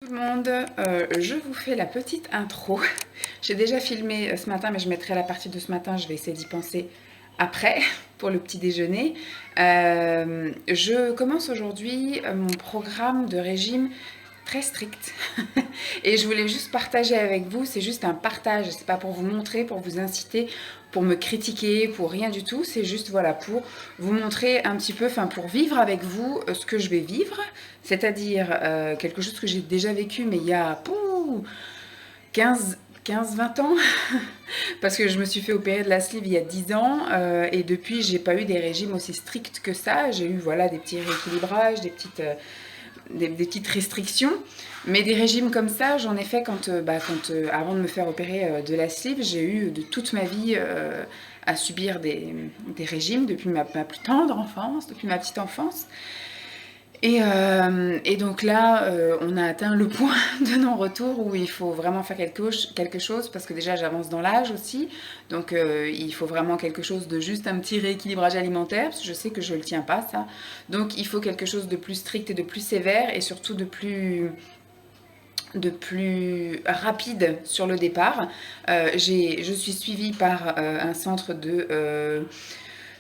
Tout le monde, je vous fais la petite intro. J'ai déjà filmé ce matin, mais je mettrai la partie de ce matin, je vais essayer d'y penser après, pour le petit déjeuner. Je commence aujourd'hui mon programme de régime très strict. Et je voulais juste partager avec vous, c'est juste un partage, c'est pas pour vous montrer, pour vous inciter, pour me critiquer, pour rien du tout, c'est juste voilà pour vous montrer un petit peu, enfin pour vivre avec vous ce que je vais vivre, c'est-à-dire quelque chose que j'ai déjà vécu mais il y a 15-20 ans, parce que je me suis fait opérer de la sleeve il y a 10 ans et depuis j'ai pas eu des régimes aussi stricts que ça, j'ai eu voilà des petits rééquilibrages, des petites restrictions. Mais des régimes comme ça, j'en ai fait avant de me faire opérer de la sleeve, j'ai eu de toute ma vie à subir des régimes depuis ma plus tendre enfance, depuis ma petite enfance. Et donc là, on a atteint le point de non-retour où il faut vraiment faire quelque chose parce que déjà j'avance dans l'âge aussi. Donc il faut vraiment quelque chose de juste un petit rééquilibrage alimentaire parce que je sais que je ne le tiens pas ça. Donc il faut quelque chose de plus strict et de plus sévère et surtout de plus rapide sur le départ. Je suis suivie par un centre de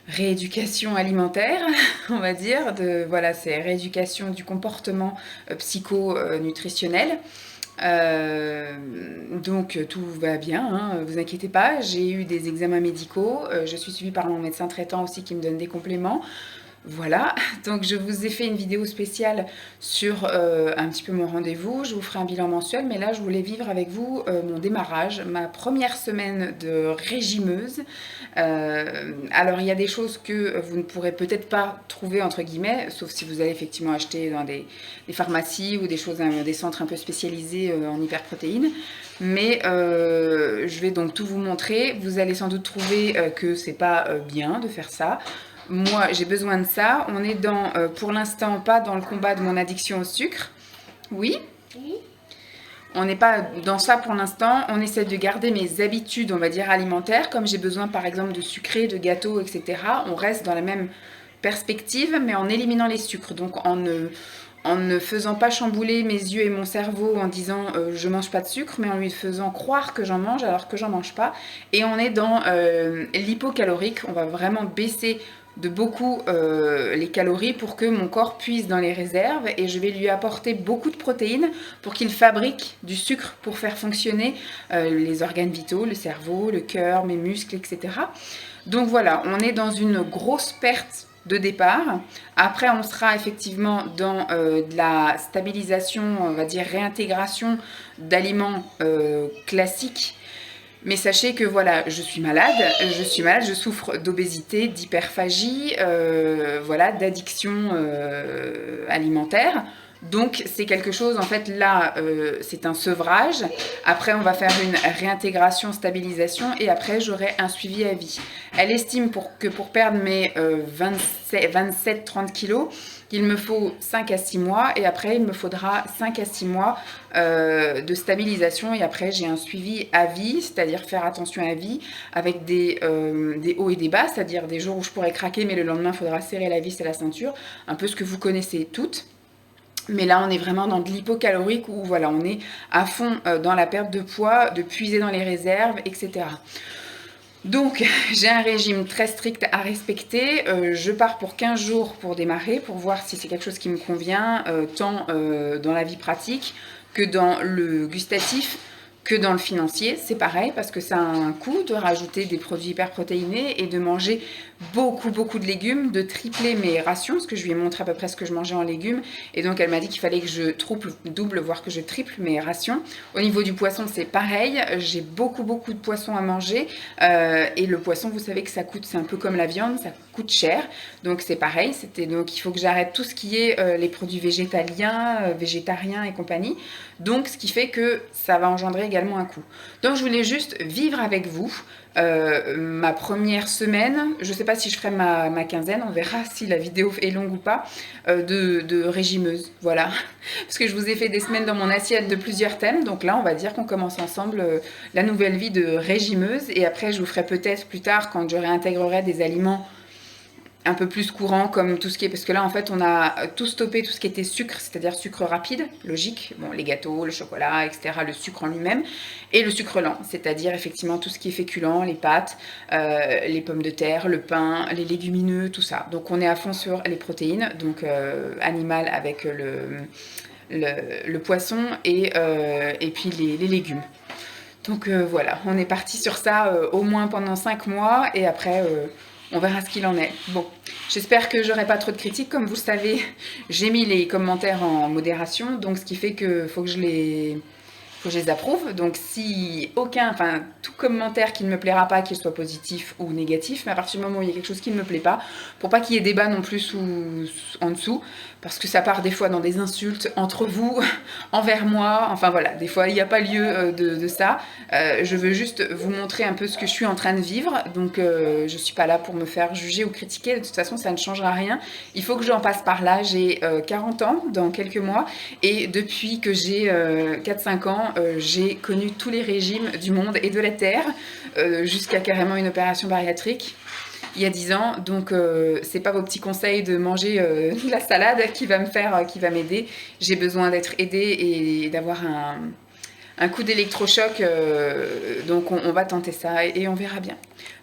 rééducation alimentaire, on va dire. Voilà, c'est rééducation du comportement psycho-nutritionnel. Donc tout va bien, hein, vous inquiétez pas, j'ai eu des examens médicaux, je suis suivie par mon médecin traitant aussi qui me donne des compléments. Voilà, donc je vous ai fait une vidéo spéciale sur un petit peu mon rendez-vous, je vous ferai un bilan mensuel, mais là je voulais vivre avec vous mon démarrage, ma première semaine de régimeuse. Alors il y a des choses que vous ne pourrez peut-être pas trouver entre guillemets, sauf si vous allez effectivement acheter dans des pharmacies ou des choses, des centres un peu spécialisés en hyperprotéines. Mais je vais donc tout vous montrer. Vous allez sans doute trouver que c'est pas bien de faire ça. Moi, j'ai besoin de ça. On est pour l'instant, pas dans le combat de mon addiction au sucre. Oui. On n'est pas dans ça pour l'instant. On essaie de garder mes habitudes, on va dire, alimentaires. Comme j'ai besoin, par exemple, de sucré, de gâteaux, etc. On reste dans la même perspective, mais en éliminant les sucres. Donc, en ne faisant pas chambouler mes yeux et mon cerveau en disant je mange pas de sucre, mais en lui faisant croire que j'en mange alors que j'en mange pas. Et on est dans l'hypocalorique. On va vraiment baisser de beaucoup les calories pour que mon corps puise dans les réserves et je vais lui apporter beaucoup de protéines pour qu'il fabrique du sucre pour faire fonctionner les organes vitaux, le cerveau, le cœur, mes muscles, etc. Donc voilà, on est dans une grosse perte de départ. Après, on sera effectivement dans de la stabilisation, on va dire réintégration d'aliments classiques. Mais sachez que voilà, je suis malade, je souffre d'obésité, d'hyperphagie, voilà, d'addiction alimentaire. Donc c'est quelque chose, en fait là, c'est un sevrage. Après on va faire une réintégration, stabilisation et après j'aurai un suivi à vie. Elle estime que pour perdre mes 27-30 kilos, il me faut 5 à 6 mois et après il me faudra 5 à 6 mois de stabilisation et après j'ai un suivi à vie, c'est-à-dire faire attention à vie avec des hauts et des bas, c'est-à-dire des jours où je pourrais craquer mais le lendemain il faudra serrer la vis et la ceinture, un peu ce que vous connaissez toutes. Mais là, on est vraiment dans de l'hypocalorique où voilà, on est à fond dans la perte de poids, de puiser dans les réserves, etc. Donc, j'ai un régime très strict à respecter. Je pars pour 15 jours pour démarrer, pour voir si c'est quelque chose qui me convient, tant dans la vie pratique que dans le gustatif, que dans le financier. C'est pareil parce que ça a un coût de rajouter des produits hyperprotéinés et de manger beaucoup de légumes, de tripler mes rations, parce que je lui ai montré à peu près ce que je mangeais en légumes. Et donc, elle m'a dit qu'il fallait que je double, voire que je triple mes rations. Au niveau du poisson, c'est pareil. J'ai beaucoup de poissons à manger. Et le poisson, vous savez que ça coûte, c'est un peu comme la viande, ça coûte cher. Donc c'est pareil, donc il faut que j'arrête tout ce qui est les produits végétaliens, végétariens et compagnie. Donc ce qui fait que ça va engendrer également un coût. Donc je voulais juste vivre avec vous ma première semaine, je ne sais pas si je ferai ma quinzaine, on verra si la vidéo est longue ou pas, de régimeuse, voilà. Parce que je vous ai fait des semaines dans mon assiette de plusieurs thèmes, donc là on va dire qu'on commence ensemble la nouvelle vie de régimeuse, et après je vous ferai peut-être plus tard, quand je réintégrerai des aliments un peu plus courant comme tout ce qui est, parce que là en fait on a tout stoppé, tout ce qui était sucre, c'est-à-dire sucre rapide, logique, bon les gâteaux, le chocolat, etc., le sucre en lui-même, et le sucre lent, c'est-à-dire effectivement tout ce qui est féculent, les pâtes, les pommes de terre, le pain, les légumineux, tout ça. Donc on est à fond sur les protéines, donc animales avec le poisson et puis les légumes. Donc voilà, on est parti sur ça au moins pendant 5 mois et après on verra ce qu'il en est. Bon, j'espère que j'aurai pas trop de critiques. Comme vous le savez, j'ai mis les commentaires en modération, donc ce qui fait que faut que je les approuve. Donc si tout commentaire qui ne me plaira pas, qu'il soit positif ou négatif, mais à partir du moment où il y a quelque chose qui ne me plaît pas, pour pas qu'il y ait débat non plus en dessous, parce que ça part des fois dans des insultes entre vous, envers moi, enfin voilà, des fois il n'y a pas lieu de ça. Je veux juste vous montrer un peu ce que je suis en train de vivre, donc je suis pas là pour me faire juger ou critiquer, de toute façon ça ne changera rien. Il faut que j'en passe par là, j'ai 40 ans dans quelques mois, et depuis que j'ai 4-5 ans, j'ai connu tous les régimes du monde et de la Terre, jusqu'à carrément une opération bariatrique il y a 10 ans, donc c'est pas vos petits conseils de manger de la salade qui va m'aider. J'ai besoin d'être aidée et d'avoir un coup d'électrochoc, donc on va tenter ça et on verra bien.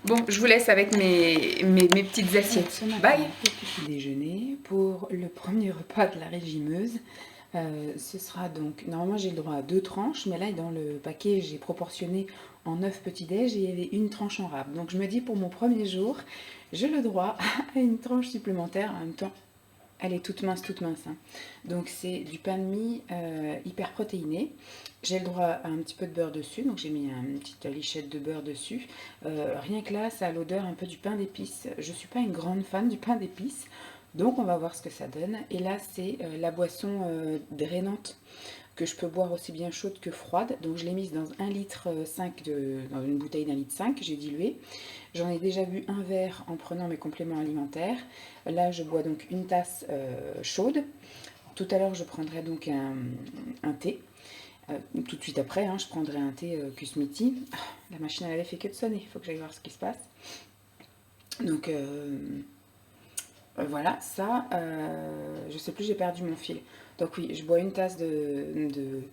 Bon, je vous laisse avec mes petites assiettes. Bye. Petit déjeuner pour le premier repas de la régimeuse. Ce sera donc, normalement j'ai le droit à 2 tranches, mais là dans le paquet j'ai proportionné en 9 petits déj et il y avait une tranche en rab. Donc je me dis pour mon premier jour, j'ai le droit à une tranche supplémentaire. En même temps, elle est toute mince hein. Donc c'est du pain de mie hyper protéiné. J'ai le droit à un petit peu de beurre dessus, donc j'ai mis une petite lichette de beurre dessus. Rien que là, ça a l'odeur un peu du pain d'épices. Je ne suis pas une grande fan du pain d'épices. Donc on va voir ce que ça donne. Et là c'est la boisson drainante que je peux boire aussi bien chaude que froide. Donc je l'ai mise dans 1,5 litre dans une bouteille d'1,5 litre, j'ai dilué. J'en ai déjà bu un verre en prenant mes compléments alimentaires. Là je bois donc une tasse chaude. Tout à l'heure je prendrai donc un thé. Tout de suite après, je prendrai un thé Kusmiti. La machine à laver fait que de sonner, il faut que j'aille voir ce qui se passe. Donc voilà, ça, je sais plus, j'ai perdu mon fil. Donc oui, je bois une tasse de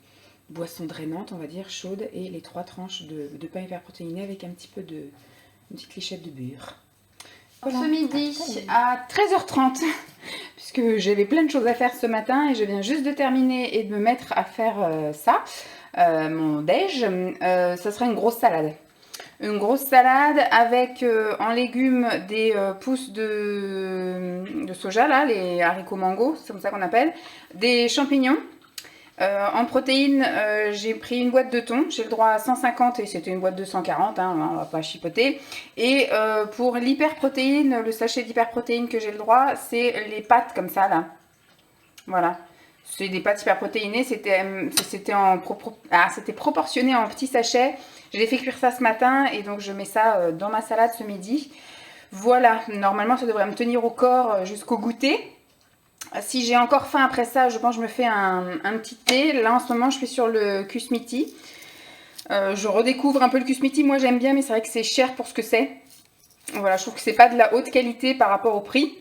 boisson drainante, on va dire, chaude, et les 3 tranches de pain hyper protéiné avec une petite lichette de beurre. Voilà. Ce midi à 13h30, puisque j'avais plein de choses à faire ce matin et je viens juste de terminer et de me mettre à faire ça, mon déj. Ça sera une grosse salade. Une grosse salade avec en légumes des pousses de soja, là, les haricots mango, c'est comme ça qu'on appelle, des champignons. En protéines, j'ai pris une boîte de thon, j'ai le droit à 150 et c'était une boîte de 140, on va pas chipoter. Et pour l'hyperprotéine, le sachet d'hyperprotéine que j'ai le droit, c'est les pâtes comme ça là. Voilà. C'est des pâtes hyperprotéinées, c'était proportionné en petits sachets. J'ai fait cuire ça ce matin et donc je mets ça dans ma salade ce midi. Voilà, normalement ça devrait me tenir au corps jusqu'au goûter. Si j'ai encore faim après ça, je pense que je me fais un petit thé. Là en ce moment je suis sur le Kusmiti. Je redécouvre un peu le Kusmiti, moi j'aime bien mais c'est vrai que c'est cher pour ce que c'est. Voilà, je trouve que c'est pas de la haute qualité par rapport au prix.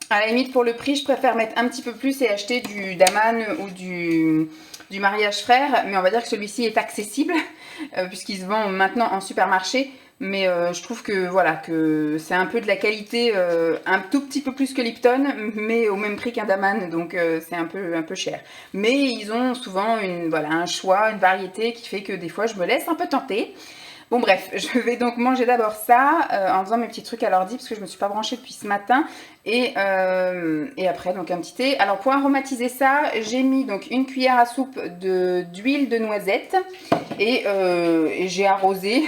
À la limite pour le prix je préfère mettre un petit peu plus et acheter du Daman ou du Mariage Frère. Mais on va dire que celui-ci est accessible puisqu'il se vend maintenant en supermarché. Mais je trouve que voilà, que c'est un peu de la qualité, un tout petit peu plus que Lipton, mais au même prix qu'un Daman, donc c'est un peu cher. Mais ils ont souvent un choix, une variété qui fait que des fois je me laisse un peu tenter. Bon bref, je vais donc manger d'abord ça en faisant mes petits trucs à l'ordi parce que je me suis pas branchée depuis ce matin et après donc un petit thé. Alors pour aromatiser ça, j'ai mis donc une cuillère à soupe d'huile de noisette et j'ai arrosé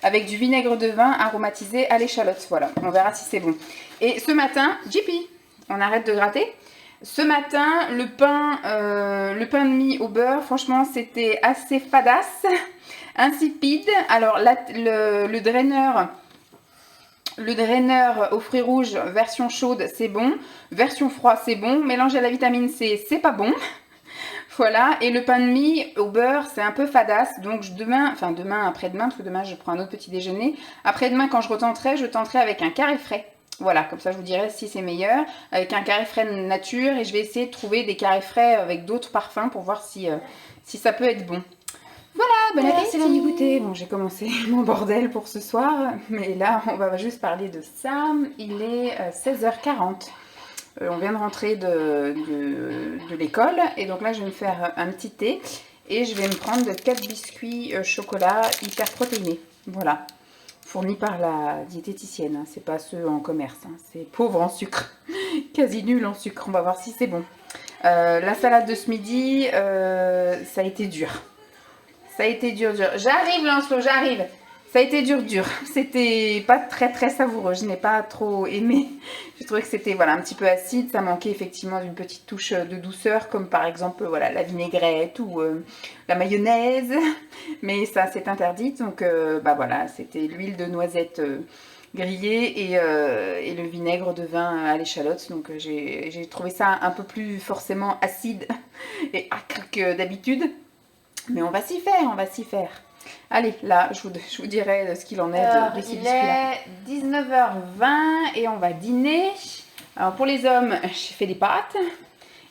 avec du vinaigre de vin aromatisé à l'échalote. Voilà, on verra si c'est bon. Et ce matin, JP, on arrête de gratter. Ce matin, le pain de mie au beurre, franchement c'était assez fadasse. Insipide. Alors le draineur aux fruits rouges version chaude c'est bon, version froid c'est bon, mélangé à la vitamine C c'est pas bon. Voilà, et le pain de mie au beurre c'est un peu fadasse, donc demain, après-demain, parce que demain je prends un autre petit déjeuner, après-demain quand je tenterai avec un carré frais. Voilà, comme ça je vous dirai si c'est meilleur. Avec un carré frais nature, et je vais essayer de trouver des carrés frais avec d'autres parfums pour voir si, si ça peut être bon. Voilà, bon appétit, c'est l'heure du goûter. Bon, j'ai commencé mon bordel pour ce soir, mais là, on va juste parler de ça. Il est 16h40. On vient de rentrer de l'école, et donc là, je vais me faire un petit thé, et je vais me prendre 4 biscuits chocolat hyper protéinés. Voilà, fournis par la diététicienne, hein. C'est pas ceux en commerce, hein. C'est pauvre en sucre, quasi nul en sucre. On va voir si c'est bon. La salade de ce midi, ça a été dur. Ça a été dur. J'arrive, Lancelot, j'arrive. Ça a été dur. C'était pas très savoureux. Je n'ai pas trop aimé. J'ai trouvé que c'était voilà, un petit peu acide. Ça manquait effectivement d'une petite touche de douceur, comme par exemple voilà, la vinaigrette ou la mayonnaise. Mais ça, c'est interdit. Donc bah voilà, c'était l'huile de noisette grillée et le vinaigre de vin à l'échalote. Donc j'ai trouvé ça un peu plus forcément acide et acre que d'habitude. Mais on va s'y faire. Allez, là, je vous dirai ce qu'il en est de ces biscuits-là. Il est 19h20 et on va dîner. Alors, pour les hommes, j'ai fait des pâtes.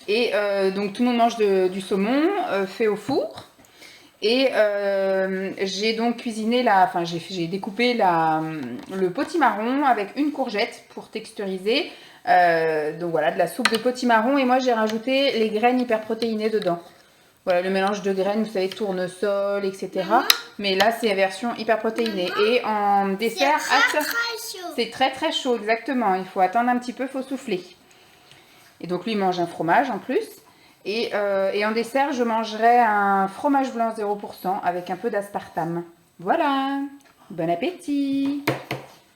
Et donc, tout le monde mange du saumon fait au four. Et j'ai donc cuisiné j'ai découpé le potimarron avec une courgette pour texturiser. Donc voilà, de la soupe de potimarron. Et moi, j'ai rajouté les graines hyperprotéinées dedans. Voilà, le mélange de graines, vous savez, tournesol, etc. Mais là, c'est la version hyper protéinée. Et en dessert, c'est très chaud, exactement. Il faut attendre un petit peu, il faut souffler. Et donc, lui, il mange un fromage en plus. Et en dessert, je mangerai un fromage blanc 0% avec un peu d'aspartame. Voilà, bon appétit!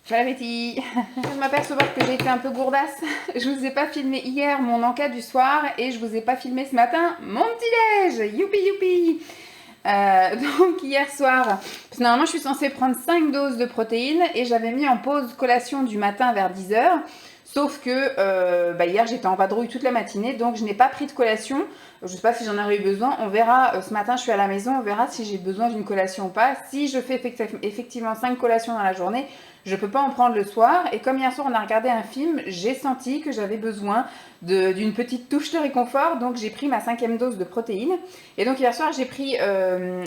Bon appétit. Je m'aperçois que j'ai été un peu gourdasse. Je vous ai pas filmé hier mon encas du soir et je vous ai pas filmé ce matin mon petit-déj. Youpi. Donc hier soir, parce que normalement je suis censée prendre 5 doses de protéines et j'avais mis en pause collation du matin vers 10h. Sauf que hier j'étais en vadrouille toute la matinée, donc je n'ai pas pris de collation. Je ne sais pas si j'en aurais eu besoin. On verra, ce matin je suis à la maison, on verra si j'ai besoin d'une collation ou pas. Si je fais effectivement 5 collations dans la journée, je ne peux pas en prendre le soir. Et comme hier soir on a regardé un film, j'ai senti que j'avais besoin d'une petite touche de réconfort. Donc j'ai pris ma 5e dose de protéines. Et donc hier soir j'ai pris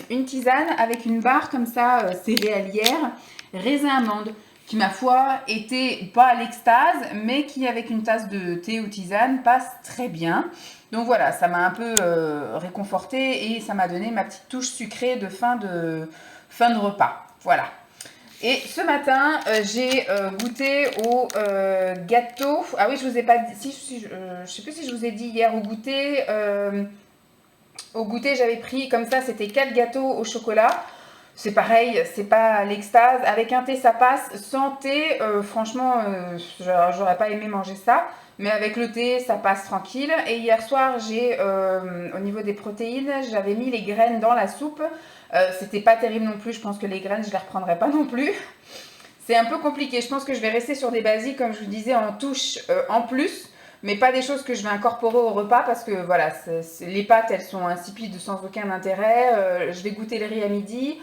une tisane avec une barre comme ça, céréalière, raisin amande, qui ma foi était pas à l'extase, mais qui avec une tasse de thé ou tisane passe très bien. Donc voilà, ça m'a un peu réconfortée et ça m'a donné ma petite touche sucrée de fin de repas. Voilà. Et ce matin, j'ai goûté au gâteau. Ah oui, je vous ai pas dit, je sais plus si je vous ai dit hier au goûter. Au goûter, j'avais pris comme ça, c'était 4 gâteaux au chocolat. C'est pareil, c'est pas l'extase. Avec un thé, ça passe. Sans thé, franchement, j'aurais pas aimé manger ça. Mais avec le thé, ça passe tranquille. Et hier soir, au niveau des protéines, j'avais mis les graines dans la soupe. C'était pas terrible non plus. Je pense que les graines, je les reprendrai pas non plus. C'est un peu compliqué. Je pense que je vais rester sur des basiques, comme je vous disais, en touche en plus. Mais pas des choses que je vais incorporer au repas parce que voilà, les pâtes, elles sont insipides sans aucun intérêt. Je vais goûter le riz à midi.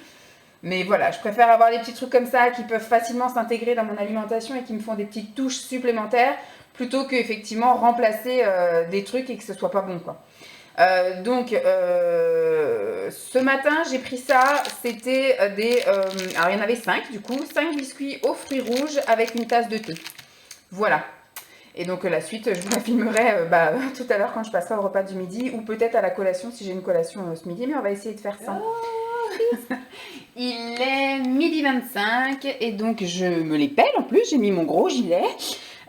Mais voilà, je préfère avoir des petits trucs comme ça qui peuvent facilement s'intégrer dans mon alimentation et qui me font des petites touches supplémentaires plutôt que effectivement remplacer des trucs et que ce soit pas bon quoi. Donc ce matin j'ai pris ça, c'était alors il y en avait 5 du coup, 5 biscuits aux fruits rouges avec une tasse de thé. Voilà. Et donc la suite je vous la filmerai tout à l'heure quand je passerai au repas du midi ou peut-être à la collation si j'ai une collation ce midi, mais on va essayer de faire ça. Il est 12h25 et donc je me les pèle en plus, j'ai mis mon gros gilet.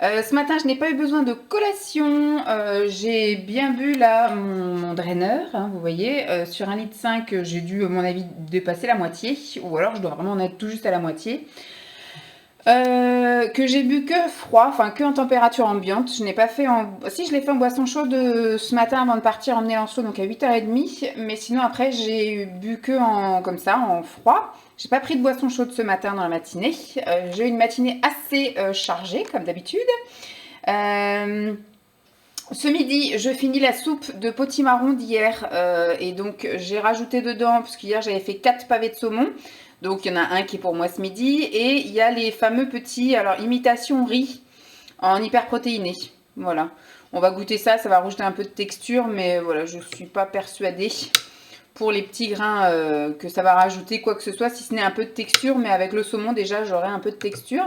Ce matin, je n'ai pas eu besoin de collation. J'ai bien bu là mon draineur, hein, vous voyez. Sur 1,5 litre, j'ai dû, à mon avis, dépasser la moitié. Ou alors, je dois vraiment en être tout juste à la moitié. Que j'ai bu que froid, enfin que en température ambiante. Je n'ai pas fait Si, je l'ai fait en boisson chaude ce matin avant de partir emmener Lancelot, donc à 8h30. Mais sinon, après, j'ai bu que comme ça, en froid. J'ai pas pris de boisson chaude ce matin dans la matinée. J'ai eu une matinée assez chargée, comme d'habitude. Ce midi, je finis la soupe de potimarron d'hier. Et donc, j'ai rajouté dedans, parce qu'hier, j'avais fait 4 pavés de saumon. Donc, il y en a un qui est pour moi ce midi. Et il y a les fameux petits, alors, imitation riz. en hyper protéiné. Voilà, on va goûter ça, ça va rajouter un peu de texture, mais voilà, je suis pas persuadée pour les petits grains que ça va rajouter quoi que ce soit, si ce n'est un peu de texture, mais avec le saumon déjà j'aurai un peu de texture.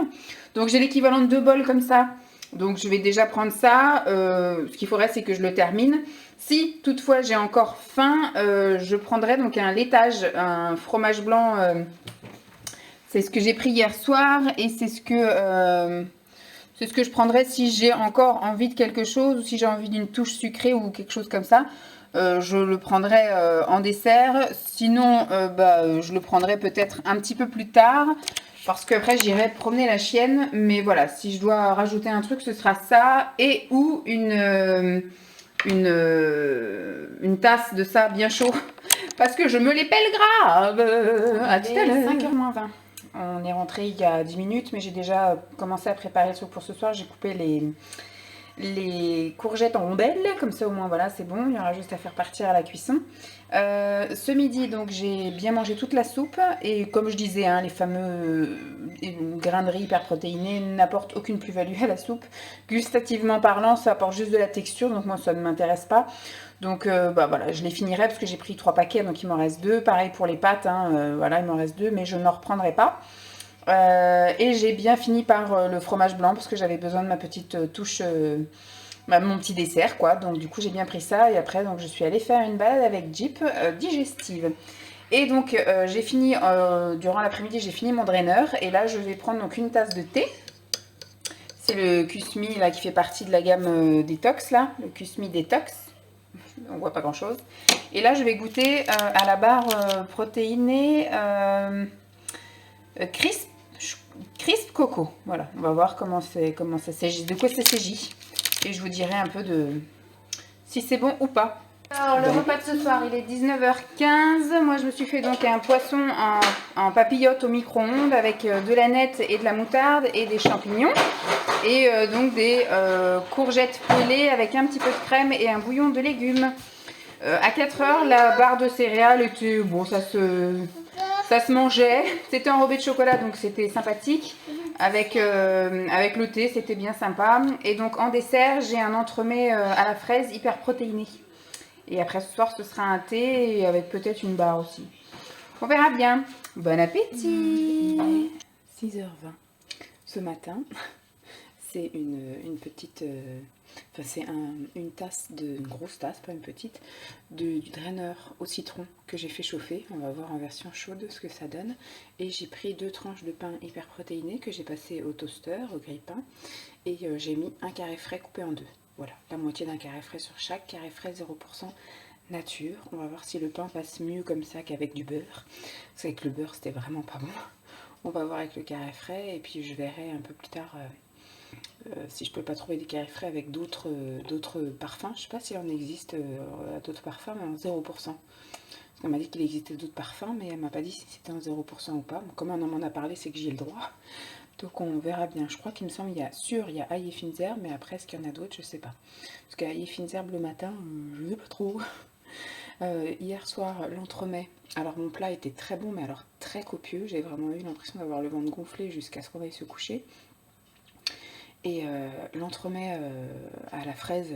Donc j'ai l'équivalent de 2 bols comme ça, donc je vais déjà prendre ça. Ce qu'il faudrait c'est que je le termine. Si toutefois j'ai encore faim, je prendrai donc un laitage, un fromage blanc, c'est ce que j'ai pris hier soir et c'est ce que je prendrai si j'ai encore envie de quelque chose ou si j'ai envie d'une touche sucrée ou quelque chose comme ça. Je le prendrai en dessert. Sinon, je le prendrai peut-être un petit peu plus tard. Parce qu'après, j'irai promener la chienne. Mais voilà, si je dois rajouter un truc, ce sera ça. Et ou une tasse de ça bien chaud. Parce que je me les pèle grave. À tout à l'heure. 5h moins 20. On est rentré il y a 10 minutes, mais j'ai déjà commencé à préparer le truc pour ce soir. J'ai coupé les courgettes en rondelles, comme ça au moins voilà, c'est bon. Il y aura juste à faire partir à la cuisson. Ce midi, donc j'ai bien mangé toute la soupe. Et comme je disais, hein, les fameux grains de riz hyper protéinés n'apportent aucune plus-value à la soupe. Gustativement parlant, ça apporte juste de la texture, donc moi ça ne m'intéresse pas. Donc voilà, je les finirai parce que j'ai pris 3 paquets, donc il m'en reste 2. Pareil pour les pâtes, hein, voilà, il m'en reste 2, mais je n'en reprendrai pas. Et j'ai bien fini par le fromage blanc parce que j'avais besoin de ma petite touche, mon petit dessert, quoi. Donc du coup, j'ai bien pris ça et après, donc je suis allée faire une balade avec Jeep digestive. Et donc, j'ai fini, durant l'après-midi, j'ai fini mon draineur. Et là, je vais prendre donc une tasse de thé. C'est le Kusmi, là, qui fait partie de la gamme Détox, là. Le Kusmi Détox. On voit pas grand-chose. Et là, je vais goûter à la barre protéinée Crisp Coco. Voilà, on va voir comment ça s'agit, de quoi ça s'agit. Et je vous dirai un peu de si c'est bon ou pas. Alors, le repas de ce soir, il est 19h15. Moi, je me suis fait donc un poisson en papillote au micro-ondes avec de la nette et de la moutarde et des champignons. Et donc des courgettes poêlées avec un petit peu de crème et un bouillon de légumes. À 4h, la barre de céréales était... Bon, ça se mangeait. C'était enrobé de chocolat, donc c'était sympathique. Avec le thé, c'était bien sympa. Et donc en dessert, j'ai un entremets à la fraise hyper protéiné. Et après ce soir, ce sera un thé et avec peut-être une barre aussi. On verra bien. Bon appétit. 6h20 ce matin. C'est une petite... Enfin, c'est une tasse, une grosse tasse, pas une petite, du draineur au citron que j'ai fait chauffer. On va voir en version chaude ce que ça donne. Et j'ai pris 2 tranches de pain hyper protéiné que j'ai passé au toaster, au grille-pain. Et j'ai mis un carré frais coupé en 2. Voilà, la moitié d'un carré frais sur chaque. Carré frais 0% nature. On va voir si le pain passe mieux comme ça qu'avec du beurre. Parce qu'avec le beurre, c'était vraiment pas bon. On va voir avec le carré frais et puis je verrai un peu plus tard... si je peux pas trouver des carrés frais avec d'autres parfums. Je sais pas s'il en existe d'autres parfums, mais en 0%. Parce qu'elle m'a dit qu'il existait d'autres parfums, mais elle m'a pas dit si c'était en 0% ou pas. Comme on m'en a parlé, c'est que j'y ai le droit. Donc on verra bien. Je crois qu'il me semble il y a Aïe et Finzerbe, mais après, est-ce qu'il y en a d'autres? Je sais pas. Parce qu'Aïe et Finzerbe le matin, je sais pas trop. Hier soir, l'entremet. Alors mon plat était très bon, mais alors très copieux. J'ai vraiment eu l'impression d'avoir le ventre gonflé jusqu'à ce qu'on aille se coucher. Et l'entremet à la fraise,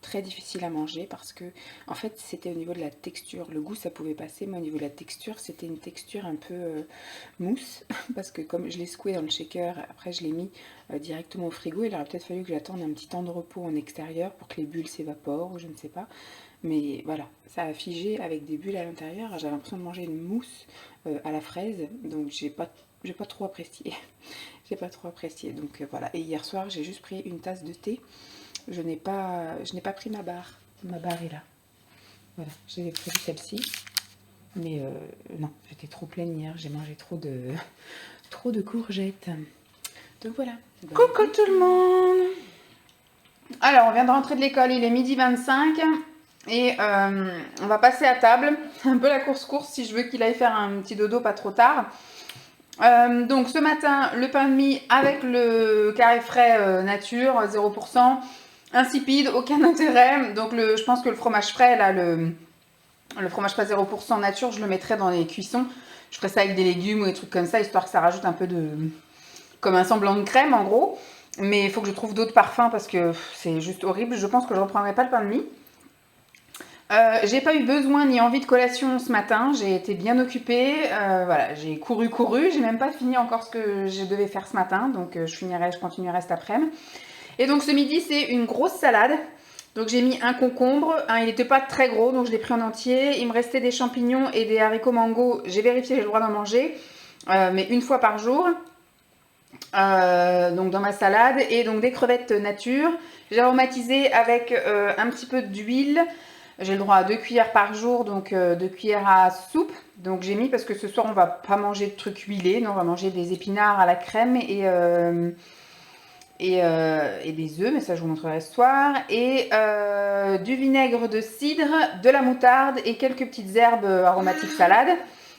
très difficile à manger parce que, en fait, c'était au niveau de la texture. Le goût, ça pouvait passer, mais au niveau de la texture, c'était une texture un peu mousse. Parce que comme je l'ai secoué dans le shaker, après je l'ai mis directement au frigo. Il aurait peut-être fallu que j'attende un petit temps de repos en extérieur pour que les bulles s'évaporent, ou je ne sais pas. Mais voilà, ça a figé avec des bulles à l'intérieur. J'avais l'impression de manger une mousse à la fraise, donc j'ai pas trop apprécié. J'ai pas trop apprécié, donc voilà. Et hier soir, j'ai juste pris une tasse de thé. Je n'ai pas pris ma barre. Ma barre est là. Voilà, j'avais prévu celle-ci. Mais non, j'étais trop pleine hier. J'ai mangé trop de courgettes. Donc voilà. Coucou tout le monde. Alors, on vient de rentrer de l'école. Il est 12h25. Et on va passer à table. C'est un peu la course si je veux qu'il aille faire un petit dodo pas trop tard. Donc ce matin, le pain de mie avec le carré frais nature, 0%, insipide, aucun intérêt. Donc je pense que le fromage frais, là, le fromage pas 0% nature, je le mettrai dans les cuissons. Je ferai ça avec des légumes ou des trucs comme ça, histoire que ça rajoute un peu de... comme un semblant de crème en gros. Mais il faut que je trouve d'autres parfums parce que c'est juste horrible. Je pense que je ne reprendrai pas le pain de mie. J'ai pas eu besoin ni envie de collation ce matin, j'ai été bien occupée, voilà, j'ai couru, j'ai même pas fini encore ce que je devais faire ce matin, donc je continuerai cet après-midi. Et donc ce midi c'est une grosse salade, donc j'ai mis un concombre, il n'était pas très gros donc je l'ai pris en entier, il me restait des champignons et des haricots mango, j'ai vérifié j'ai le droit d'en manger, mais une fois par jour, donc dans ma salade, et donc des crevettes nature, j'ai aromatisé avec un petit peu d'huile. J'ai le droit à 2 cuillères par jour, donc 2 cuillères à soupe. Donc j'ai mis parce que ce soir on va pas manger de trucs huilés, non, on va manger des épinards à la crème et des œufs, mais ça je vous montrerai ce soir. Et du vinaigre de cidre, de la moutarde et quelques petites herbes aromatiques salade.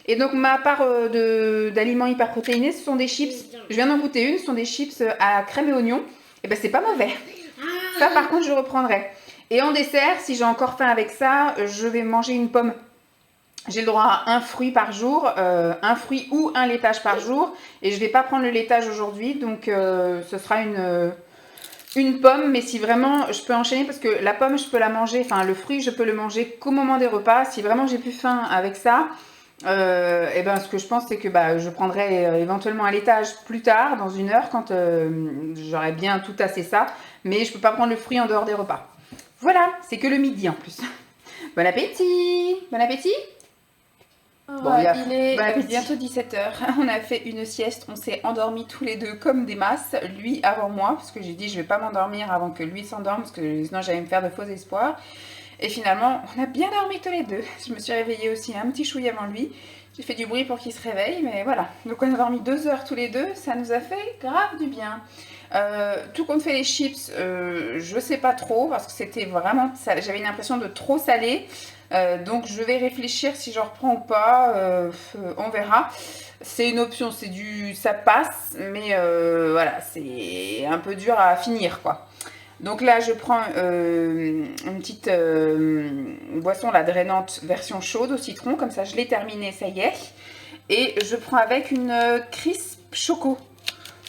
Et donc ma part d'aliments hyper protéinés, ce sont des chips. Je viens d'en goûter une, ce sont des chips à crème et oignon. Et ben c'est pas mauvais. Ça par contre je reprendrai. Et en dessert, si j'ai encore faim avec ça, je vais manger une pomme. J'ai le droit à un fruit par jour, un fruit ou un laitage par jour. Et je ne vais pas prendre le laitage aujourd'hui, donc ce sera une pomme. Mais si vraiment je peux enchaîner, parce que la pomme, je peux la manger, enfin le fruit, je peux le manger qu'au moment des repas. Si vraiment j'ai plus faim avec ça, et ben ce que je pense, c'est que je prendrai éventuellement un laitage plus tard, dans 1 heure, quand j'aurai bien tout assez ça. Mais je ne peux pas prendre le fruit en dehors des repas. Voilà, c'est que le midi en plus. Bon appétit! Bon appétit! Bon, il est bientôt 17 h. On a fait une sieste, on s'est endormis tous les deux comme des masses. Lui avant moi, parce que j'ai dit je vais pas m'endormir avant que lui s'endorme, parce que sinon j'allais me faire de faux espoirs. Et finalement, on a bien dormi tous les deux. Je me suis réveillée aussi un petit chouille avant lui. J'ai fait du bruit pour qu'il se réveille, mais voilà. Donc on a dormi 2 heures tous les deux, ça nous a fait grave du bien. Tout compte fait les chips, je sais pas trop parce que c'était vraiment, j'avais une impression de trop salé. Donc je vais réfléchir si je reprends ou pas, on verra. C'est une option, ça passe, mais voilà, c'est un peu dur à finir quoi. Donc là, je prends une petite boisson la drainante version chaude au citron, comme ça je l'ai terminée, ça y est. Et je prends avec une crisp choco.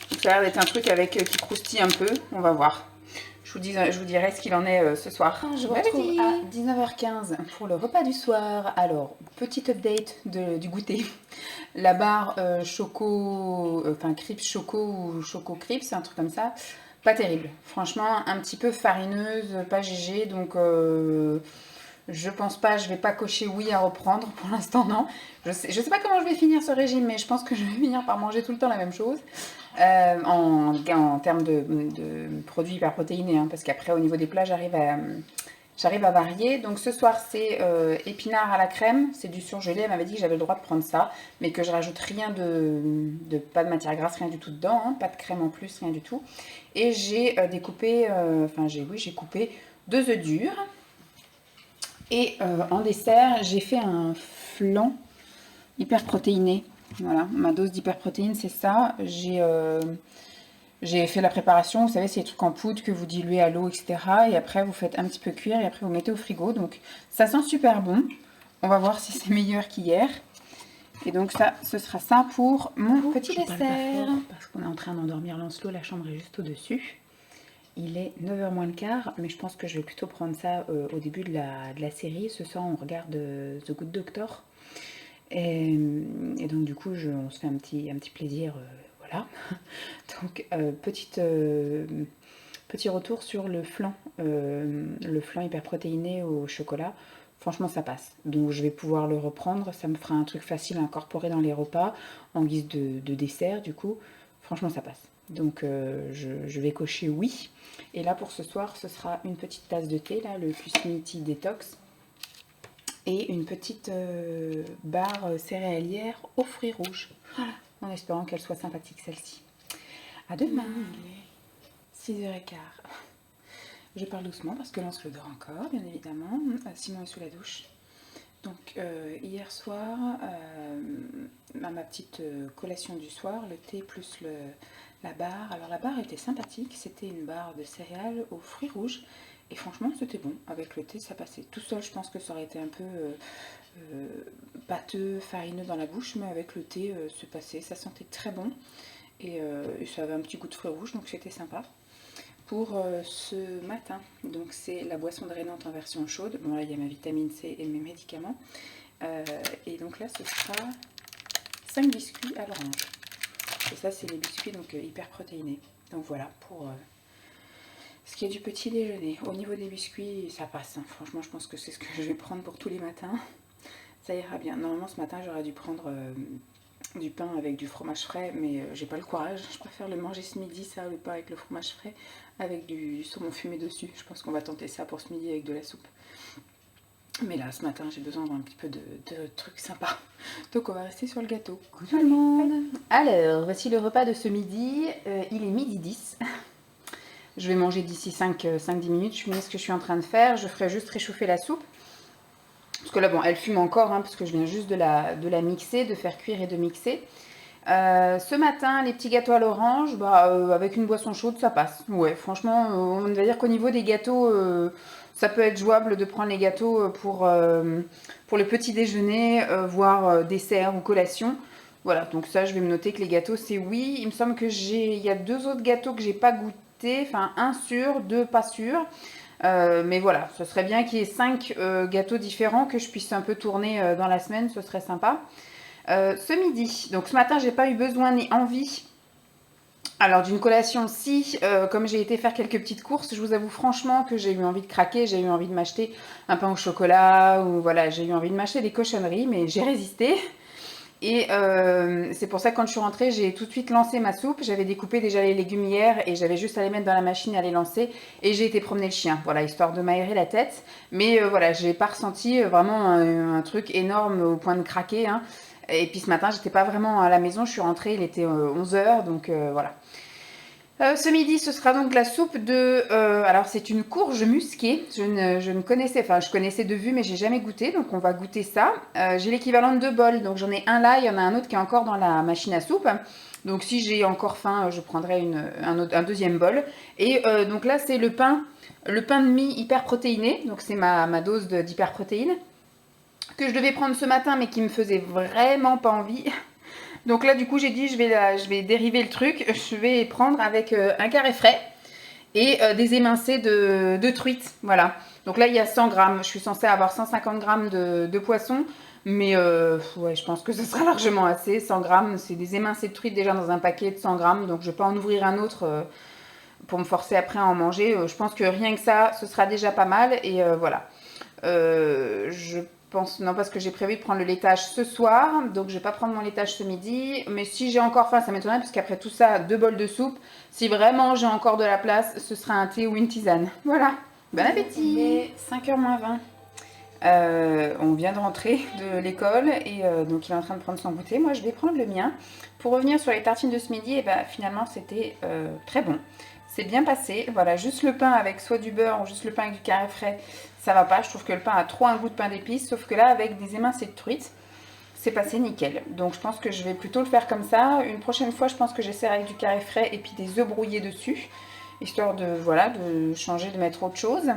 Donc ça a l'air d'être un truc avec qui croustille un peu, on va voir. Je vous dirai ce qu'il en est ce soir. Je vous retrouve à 19 h 15 pour le repas du soir. Alors, petite update du goûter. La barre choco, enfin Crips choco ou choco Crips, un truc comme ça. Pas terrible. Franchement, un petit peu farineuse, pas GG. Donc, je pense pas, je vais pas cocher oui à reprendre. Pour l'instant, non. Je sais pas comment je vais finir ce régime, mais je pense que je vais finir par manger tout le temps la même chose. En termes de produits hyperprotéinés, hein, parce qu'après, au niveau des plats, j'arrive à varier. Donc ce soir, c'est épinards à la crème. C'est du surgelé. Elle m'avait dit que j'avais le droit de prendre ça, mais que je rajoute rien pas de matière grasse, rien du tout dedans. Hein, pas de crème en plus, rien du tout. Et j'ai découpé, j'ai coupé 2 œufs durs. Et en dessert, j'ai fait un flan hyper protéiné. Voilà, ma dose d'hyperprotéines, c'est ça. J'ai fait la préparation, vous savez, c'est les trucs en poudre que vous diluez à l'eau, etc. Et après, vous faites un petit peu cuire et après, vous mettez au frigo. Donc, ça sent super bon. On va voir si c'est meilleur qu'hier. Et donc, ça, ce sera ça pour mon petit dessert. Parce qu'on est en train d'endormir Lancelot, la chambre est juste au-dessus. Il est 9 h moins le quart, mais je pense que je vais plutôt prendre ça au début de la série. Ce soir, on regarde The Good Doctor. Et donc du coup, on se fait un petit plaisir, voilà. Donc petit retour sur le flan hyper protéiné au chocolat. Franchement, ça passe. Donc je vais pouvoir le reprendre. Ça me fera un truc facile à incorporer dans les repas en guise de dessert. Du coup, franchement, ça passe. Donc je vais cocher oui. Et là pour ce soir, ce sera une petite tasse de thé, là, le Kusmiti Detox. Et une petite barre céréalière aux fruits rouges. Voilà, en espérant qu'elle soit sympathique celle-ci. À demain, 6 h 15. Je parle doucement parce que Lancelot dort encore, bien évidemment. Simon est sous la douche. Donc hier soir, ma petite collation du soir, le thé plus la barre. Alors la barre était sympathique, c'était une barre de céréales aux fruits rouges. Et franchement, c'était bon. Avec le thé, ça passait. Tout seul, je pense que ça aurait été un peu pâteux, farineux dans la bouche, mais avec le thé, ça passait. Ça sentait très bon. Et ça avait un petit goût de fruits rouges, donc c'était sympa. Pour ce matin, donc c'est la boisson drainante en version chaude. Bon là il y a ma vitamine C et mes médicaments. Et donc là ce sera 5 biscuits à l'orange. Et ça c'est les biscuits donc hyper protéinés. Donc voilà pour ce qui est du petit déjeuner. Au niveau des biscuits ça passe, hein. Franchement je pense que c'est ce que je vais prendre pour tous les matins. Ça ira bien. Normalement ce matin j'aurais dû prendre du pain avec du fromage frais, mais j'ai pas le courage. Je préfère le manger ce midi, ça, le pain avec le fromage frais, avec du saumon fumé dessus. Je pense qu'on va tenter ça pour ce midi avec de la soupe. Mais là, ce matin, j'ai besoin d'un petit peu de trucs sympas. Donc on va rester sur le gâteau. Coucou tout le monde. Alors, voici le repas de ce midi. Il est midi 10. Je vais manger d'ici 5-10 minutes. Je finis ce que je suis en train de faire. Je ferai juste réchauffer la soupe. Parce que là, bon, elle fume encore, hein, parce que je viens juste de la mixer, de faire cuire et de mixer. Ce matin, les petits gâteaux à l'orange, avec une boisson chaude, ça passe. Ouais, franchement, on va dire qu'au niveau des gâteaux, ça peut être jouable de prendre les gâteaux pour le petit déjeuner, voire dessert ou collation. Voilà, donc ça, je vais me noter que les gâteaux, c'est oui. Il me semble que il y a 2 autres gâteaux que j'ai pas goûté, enfin, 1 sûr, 2 pas sûrs. Mais voilà, ce serait bien qu'il y ait 5 gâteaux différents, que je puisse un peu tourner dans la semaine, ce serait sympa. Ce midi, donc ce matin, j'ai pas eu besoin ni envie. Alors d'une collation, si, comme j'ai été faire quelques petites courses, je vous avoue franchement que j'ai eu envie de craquer, j'ai eu envie de m'acheter un pain au chocolat, ou voilà, j'ai eu envie de m'acheter des cochonneries, mais j'ai résisté. Et c'est pour ça que quand je suis rentrée, j'ai tout de suite lancé ma soupe. J'avais découpé déjà les légumes hier et j'avais juste à les mettre dans la machine et à les lancer. Et j'ai été promener le chien, voilà, histoire de m'aérer la tête. Mais voilà, j'ai pas ressenti vraiment un truc énorme au point de craquer, hein. Et puis ce matin, j'étais pas vraiment à la maison. Je suis rentrée, il était 11 h, donc voilà. Ce midi, ce sera donc la soupe de... alors, c'est une courge musquée. Je ne connaissais... Enfin, je connaissais de vue, mais j'ai jamais goûté. Donc, on va goûter ça. J'ai l'équivalent de 2 bols. Donc, j'en ai un là. Il y en a un autre qui est encore dans la machine à soupe. Donc, si j'ai encore faim, je prendrai un deuxième bol. Et donc là, c'est le pain de mie hyper protéiné. Donc, c'est ma dose d'hyperprotéines que je devais prendre ce matin, mais qui me faisait vraiment pas envie. Donc là, du coup, j'ai dit, je vais dériver le truc. Je vais prendre avec un carré frais et des émincés de truite. Voilà. Donc là, il y a 100 grammes. Je suis censée avoir 150 grammes de poisson. Mais ouais, je pense que ce sera largement assez. 100 grammes, c'est des émincés de truite déjà dans un paquet de 100 grammes. Donc je vais pas en ouvrir un autre pour me forcer après à en manger. Je pense que rien que ça, ce sera déjà pas mal. Et voilà. Je pense, non, parce que j'ai prévu de prendre le laitage ce soir, donc je vais pas prendre mon laitage ce midi, mais si j'ai encore faim, ça m'étonnerait, parce qu'après tout ça, 2 bols de soupe, si vraiment j'ai encore de la place, ce sera un thé ou une tisane. Voilà, bon appétit. Il est 5h moins 20. On vient de rentrer de l'école et donc il est en train de prendre son goûter. Moi je vais prendre le mien. Pour revenir sur les tartines de ce midi, et ben, finalement c'était très bon. C'est bien passé. Voilà, juste le pain avec soit du beurre ou juste le pain avec du carré frais, ça va pas. Je trouve que le pain a trop un goût de pain d'épices, sauf que là avec des émincés de truite, c'est passé nickel. Donc je pense que je vais plutôt le faire comme ça. Une prochaine fois, je pense que j'essaierai avec du carré frais et puis des œufs brouillés dessus, histoire de, voilà, de changer, de mettre autre chose.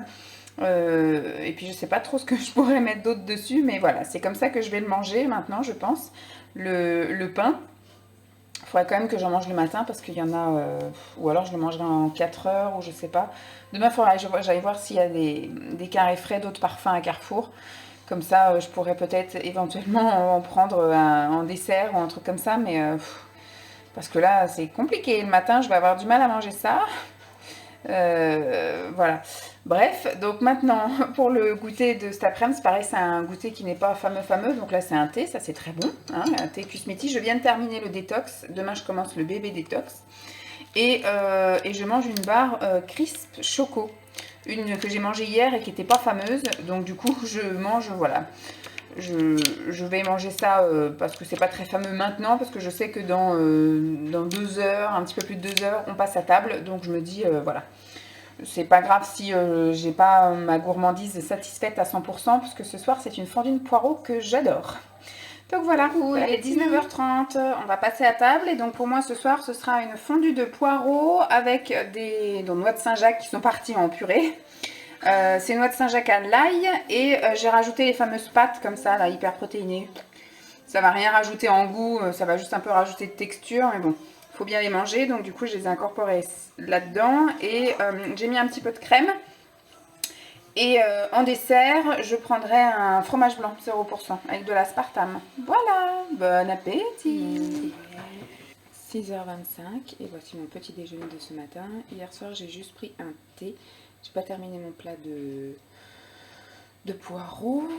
Et puis je sais pas trop ce que je pourrais mettre d'autre dessus, mais voilà, c'est comme ça que je vais le manger maintenant, je pense, le pain. Il faudrait quand même que j'en mange le matin parce qu'il y en a, ou alors je le mangerai en 4 heures, ou je sais pas. Demain, il faudra que j'aille voir s'il y a des carrés frais d'autres parfums à Carrefour. Comme ça, je pourrais peut-être éventuellement en prendre en dessert ou un truc comme ça, mais parce que là, c'est compliqué. Le matin, je vais avoir du mal à manger ça. Voilà. Bref, donc maintenant pour le goûter de cet après-midi, c'est pareil, c'est un goûter qui n'est pas fameux, donc là c'est un thé, ça c'est très bon, hein, un thé Kusmeti. Je viens de terminer le détox, demain je commence le bébé détox, et je mange une barre crisp choco, une que j'ai mangée hier et qui n'était pas fameuse, donc du coup je mange, voilà. Je vais manger ça parce que c'est pas très fameux maintenant, parce que je sais que dans 2 heures, un petit peu plus de 2 heures, on passe à table. Donc je me dis, voilà, c'est pas grave si j'ai pas ma gourmandise satisfaite à 100%, parce que ce soir c'est une fondue de poireaux que j'adore. Donc voilà, il est 19h30, on va passer à table. Et donc pour moi ce soir, ce sera une fondue de poireaux avec des noix de Saint-Jacques qui sont parties en purée. C'est noix de Saint-Jacques à l'ail et j'ai rajouté les fameuses pâtes comme ça, là, hyper protéinées. Ça va rien rajouter en goût, ça va juste un peu rajouter de texture, mais bon, faut bien les manger. Donc du coup, je les ai incorporés là-dedans. Et j'ai mis un petit peu de crème. Et en dessert, je prendrai un fromage blanc 0% avec de l'aspartame. Voilà, bon appétit. 6h25 et voici mon petit déjeuner de ce matin. Hier soir, j'ai juste pris un thé. J'ai pas terminé mon plat de poireaux.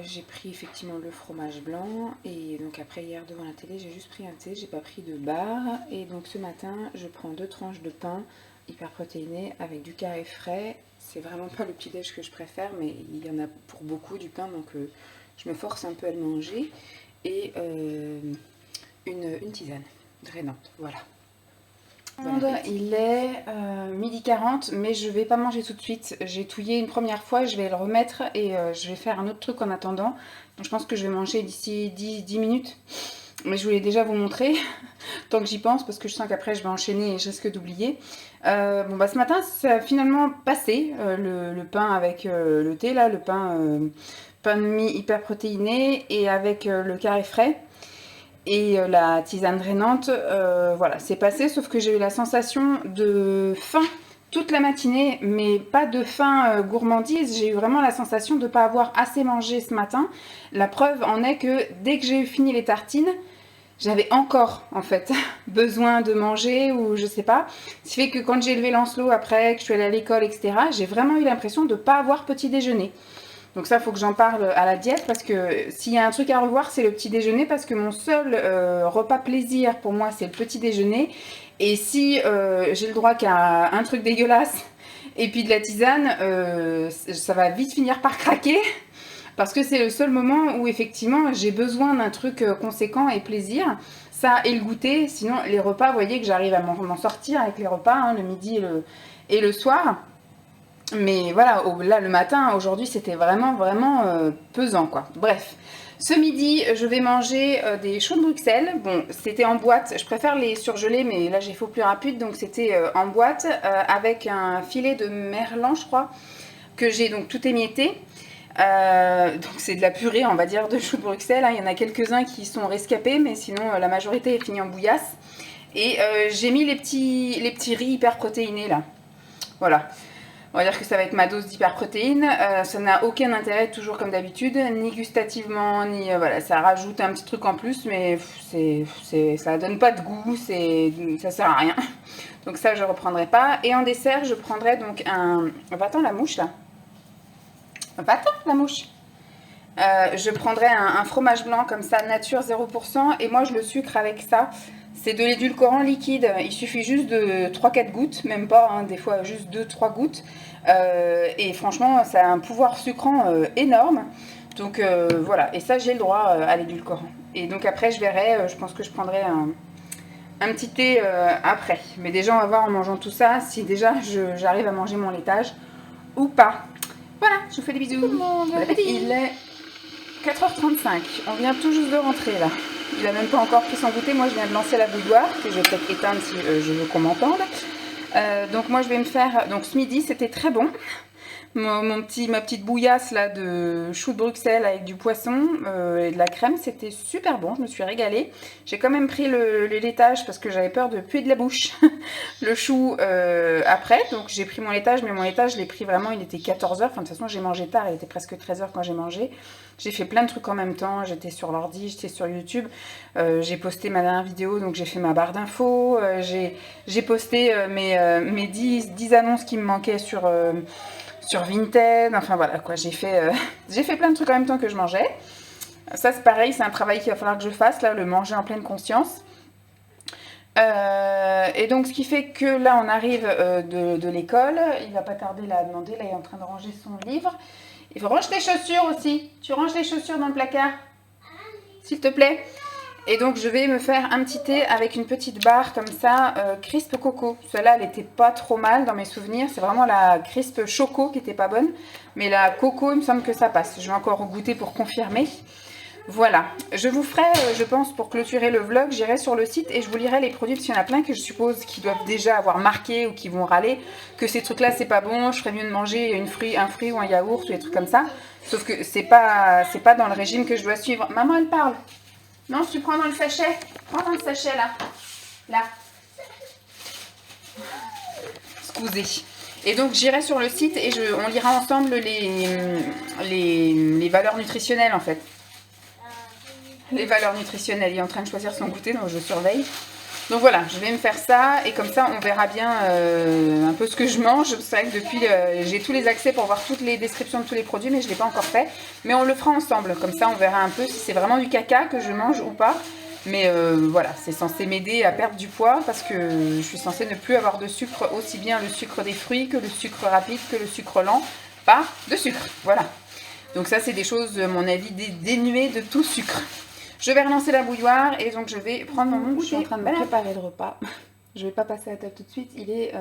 J'ai pris effectivement le fromage blanc et donc après hier devant la télé, j'ai juste pris un thé. J'ai pas pris de bar et donc ce matin, je prends 2 tranches de pain hyper protéiné avec du carré frais. C'est vraiment pas le petit déj que je préfère, mais il y en a pour beaucoup du pain, donc je me force un peu à le manger. Et une tisane drainante, voilà. Il est 12h40, mais je vais pas manger tout de suite. J'ai touillé une première fois, je vais le remettre et je vais faire un autre truc en attendant. Donc je pense que je vais manger d'ici 10 minutes. Mais je voulais déjà vous montrer, tant que j'y pense, parce que je sens qu'après je vais enchaîner et je risque d'oublier. Bon bah ce matin, ça a finalement passé, le pain avec le thé, là, le pain de mie hyper protéiné et avec le carré frais. Et la tisane drainante, voilà, c'est passé, sauf que j'ai eu la sensation de faim toute la matinée, mais pas de faim gourmandise. J'ai eu vraiment la sensation de ne pas avoir assez mangé ce matin. La preuve en est que dès que j'ai fini les tartines, j'avais encore, en fait, besoin de manger ou je sais pas. Ce qui fait que quand j'ai levé Lancelot après, que je suis allée à l'école, etc., j'ai vraiment eu l'impression de ne pas avoir petit déjeuner. Donc ça, il faut que j'en parle à la diète parce que s'il y a un truc à revoir, c'est le petit déjeuner parce que mon seul repas plaisir pour moi, c'est le petit déjeuner. Et si j'ai le droit qu'à un truc dégueulasse et puis de la tisane, ça va vite finir par craquer parce que c'est le seul moment où effectivement j'ai besoin d'un truc conséquent et plaisir. Ça et le goûter, sinon les repas, vous voyez que j'arrive à m'en sortir avec les repas, hein, le midi et le soir. Mais voilà, là le matin, aujourd'hui, c'était vraiment pesant, quoi. Bref, ce midi, je vais manger des choux de Bruxelles. Bon, c'était en boîte, je préfère les surgelés, mais là j'ai fait au plus rapide, donc c'était en boîte avec un filet de merlan, je crois, que j'ai donc tout émietté. Donc c'est de la purée, on va dire, de choux de Bruxelles, hein. Il y en a quelques-uns qui sont rescapés, mais sinon la majorité est finie en bouillasse. Et j'ai mis les petits riz hyper protéinés, là. Voilà. On va dire que ça va être ma dose d'hyperprotéines. Ça n'a aucun intérêt, toujours comme d'habitude, ni gustativement, ni voilà, ça rajoute un petit truc en plus, mais ça donne pas de goût, ça sert à rien. Donc ça, je reprendrai pas. Et en dessert, je prendrai donc un... Va-t'en la mouche là. Va-t'en la mouche. Je prendrai un fromage blanc comme ça, nature 0%, et moi je le sucre avec ça. C'est de l'édulcorant liquide, il suffit juste de 3-4 gouttes, même pas, hein, des fois juste 2-3 gouttes. Et franchement, ça a un pouvoir sucrant énorme. Donc voilà, et ça j'ai le droit à l'édulcorant. Et donc après je verrai, je pense que je prendrai un petit thé après. Mais déjà on va voir en mangeant tout ça, si déjà j'arrive à manger mon laitage ou pas. Voilà, je vous fais des bisous. Bon appétit. Il est 4h35, on vient tout juste de rentrer là. Il n'a même pas encore pris son goûter. Moi je viens de lancer la bouilloire que je vais peut-être éteindre si je veux qu'on m'entende. Donc moi je vais me faire, donc ce midi c'était très bon. Ma petite bouillasse là de choux de Bruxelles avec du poisson et de la crème, c'était super bon, je me suis régalée. J'ai quand même pris le laitage parce que j'avais peur de puer de la bouche le chou après, donc j'ai pris mon laitage, mais mon laitage je l'ai pris vraiment, il était 14h, enfin de toute façon j'ai mangé tard, il était presque 13h quand j'ai mangé. J'ai fait plein de trucs en même temps, j'étais sur l'ordi, j'étais sur YouTube, j'ai posté ma dernière vidéo, donc j'ai fait ma barre d'infos, j'ai posté mes 10 annonces qui me manquaient sur Vinted, enfin voilà quoi, j'ai fait plein de trucs en même temps que je mangeais. Ça c'est pareil, c'est un travail qu'il va falloir que je fasse, là, le manger en pleine conscience. Et donc ce qui fait que là on arrive de l'école, il va pas tarder là à demander, là il est en train de ranger son livre. Il faut ranger tes chaussures aussi, tu ranges les chaussures dans le placard, s'il te plaît. Et donc je vais me faire un petit thé avec une petite barre comme ça, crisp coco. Celle-là elle était pas trop mal dans mes souvenirs, c'est vraiment la crisp choco qui était pas bonne. Mais la coco il me semble que ça passe, je vais encore goûter pour confirmer. Voilà, je vous ferai, je pense, pour clôturer le vlog, j'irai sur le site et je vous lirai les produits, parce qu'il y en a plein que je suppose qui doivent déjà avoir marqué ou qui vont râler, que ces trucs-là c'est pas bon, je ferais mieux de manger un fruit ou un yaourt ou des trucs comme ça. Sauf que c'est pas dans le régime que je dois suivre. Maman elle parle. Non, tu prends dans le sachet. Prends dans le sachet là. Là. Scusi. Et donc j'irai sur le site et on lira ensemble les valeurs nutritionnelles en fait. Les valeurs nutritionnelles. Il est en train de choisir son goûter, donc je surveille. Donc voilà, je vais me faire ça et comme ça on verra bien un peu ce que je mange. C'est vrai que depuis, j'ai tous les accès pour voir toutes les descriptions de tous les produits, mais je ne l'ai pas encore fait. Mais on le fera ensemble, comme ça on verra un peu si c'est vraiment du caca que je mange ou pas. Mais voilà, c'est censé m'aider à perdre du poids parce que je suis censée ne plus avoir de sucre, aussi bien le sucre des fruits que le sucre rapide, que le sucre lent, pas de sucre. Voilà. Donc ça c'est des choses, à mon avis, dénuées de tout sucre. Je vais relancer la bouilloire et donc je vais prendre mon goûter. Je suis en train de me préparer le repas. Je ne vais pas passer à la table tout de suite, il est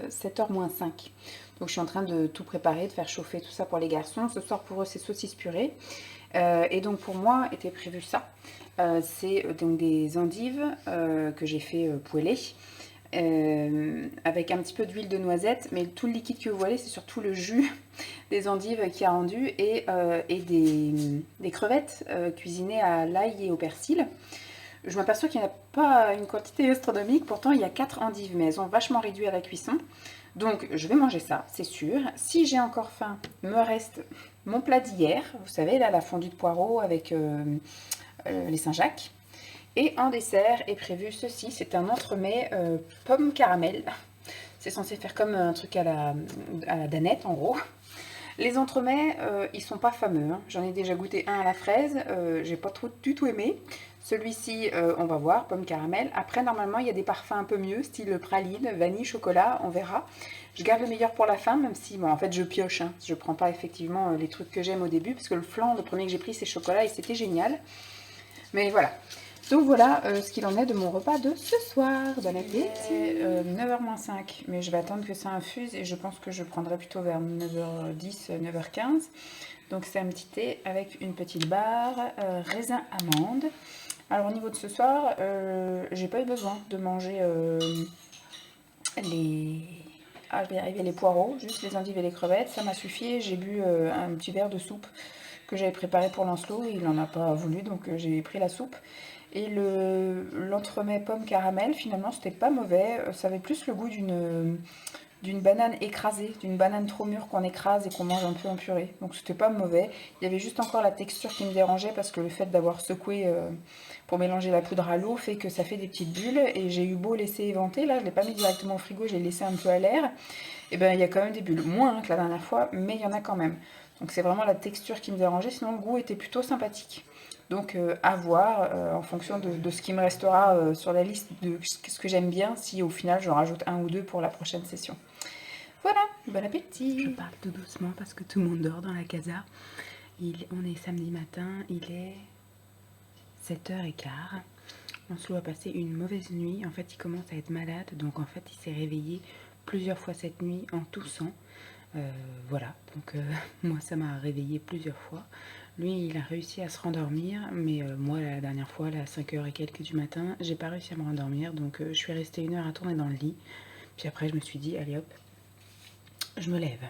7h moins 5. Donc je suis en train de tout préparer, de faire chauffer tout ça pour les garçons. Ce soir pour eux c'est saucisse purée. Et donc pour moi était prévu ça. C'est donc des endives que j'ai fait poêler. Avec un petit peu d'huile de noisette, mais tout le liquide que vous voyez c'est surtout le jus des endives qui a rendu et des crevettes cuisinées à l'ail et au persil. Je m'aperçois qu'il n'y en a pas une quantité astronomique, pourtant il y a 4 endives, mais elles ont vachement réduit à la cuisson. Donc je vais manger ça, c'est sûr. Si j'ai encore faim, me reste mon plat d'hier, vous savez là, la fondue de poireaux avec les Saint-Jacques. Et en dessert est prévu ceci, c'est un entremets pomme caramel. C'est censé faire comme un truc à la danette en gros. Les entremets, ils sont pas fameux. Hein. J'en ai déjà goûté un à la fraise, j'ai pas du tout aimé. Celui-ci, on va voir, pomme caramel. Après, normalement, il y a des parfums un peu mieux, style praline, vanille, chocolat, on verra. Je garde le meilleur pour la fin, même si, bon, en fait, je pioche. Hein. Je prends pas effectivement les trucs que j'aime au début, parce que le flan, le premier que j'ai pris, c'est chocolat et c'était génial. Mais voilà. Donc voilà ce qu'il en est de mon repas de ce soir. Bon appétit. 9h-5, mais je vais attendre que ça infuse et je pense que je prendrai plutôt vers 9h10, 9h15. Donc c'est un petit thé avec une petite barre, raisin amande. Alors au niveau de ce soir, j'ai pas eu besoin de manger je vais y arriver, les poireaux, juste les endives et les crevettes, ça m'a suffi. J'ai bu un petit verre de soupe que j'avais préparé pour Lancelot, il n'en a pas voulu, donc j'ai pris la soupe. Et l'entremet pomme caramel, finalement, c'était pas mauvais. Ça avait plus le goût d'une banane écrasée, d'une banane trop mûre qu'on écrase et qu'on mange un peu en purée. Donc c'était pas mauvais. Il y avait juste encore la texture qui me dérangeait parce que le fait d'avoir secoué pour mélanger la poudre à l'eau fait que ça fait des petites bulles. Et j'ai eu beau laisser éventer, là je l'ai pas mis directement au frigo, j'ai laissé un peu à l'air. Et ben il y a quand même des bulles, moins que la dernière fois, mais il y en a quand même. Donc c'est vraiment la texture qui me dérangeait, sinon le goût était plutôt sympathique. Donc à voir en fonction de ce qui me restera sur la liste de ce que j'aime bien, si au final je rajoute un ou deux pour la prochaine session. Voilà, bon appétit. Je parle tout doucement parce que tout le monde dort dans la casa. On est samedi matin, il est 7h15. Lancelot a passé une mauvaise nuit. En fait, il commence à être malade, donc en fait, il s'est réveillé plusieurs fois cette nuit en toussant. Voilà, donc moi ça m'a réveillé plusieurs fois. Lui il a réussi à se rendormir, mais moi la dernière fois, à 5h et quelques du matin, j'ai pas réussi à me rendormir, donc je suis restée 1 heure à tourner dans le lit. Puis après je me suis dit allez hop, je me lève.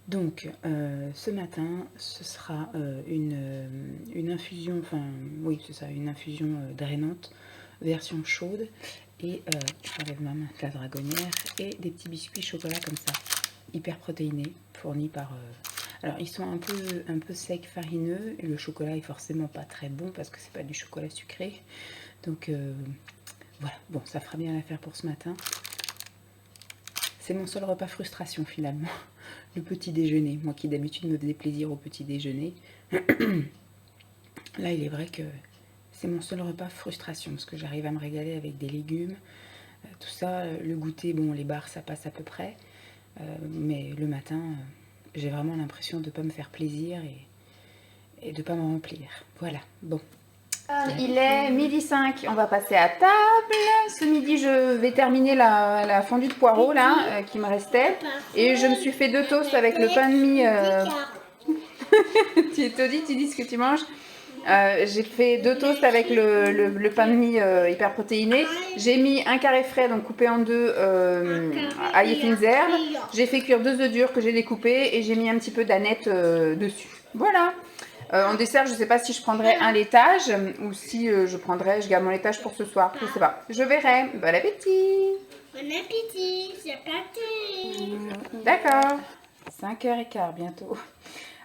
Donc ce matin ce sera une infusion, enfin oui c'est ça, une infusion drainante version chaude et j'enlève ma main la dragonnière et des petits biscuits chocolat comme ça, hyper protéinés, fournis par... Alors ils sont un peu secs, farineux, et le chocolat est forcément pas très bon parce que c'est pas du chocolat sucré. Donc voilà, bon ça fera bien l'affaire pour ce matin. C'est mon seul repas frustration finalement, le petit déjeuner. Moi qui d'habitude me faisais plaisir au petit déjeuner. Là il est vrai que c'est mon seul repas frustration parce que j'arrive à me régaler avec des légumes, tout ça. Le goûter, bon les bars ça passe à peu près. Mais le matin, j'ai vraiment l'impression de ne pas me faire plaisir et de ne pas me remplir. Voilà, bon. Il est 12h05, on va passer à table. Ce midi, je vais terminer la fondue de poireaux là, qui me restait. Et je me suis fait 2 toasts avec le pain de mie. Tu te dis, tu dis ce que tu manges. J'ai fait 2 toasts avec le pain de mie hyper protéiné. J'ai mis un carré frais, donc coupé en 2, ail et fines herbes. J'ai fait cuire 2 œufs durs que j'ai découpés et j'ai mis un petit peu d'aneth dessus. Voilà. En dessert, je ne sais pas si je prendrai un laitage ou si je garde mon laitage pour ce soir. Je ne sais pas. Je verrai. Bon appétit. Bon appétit, c'est parti. D'accord. 5h15 bientôt.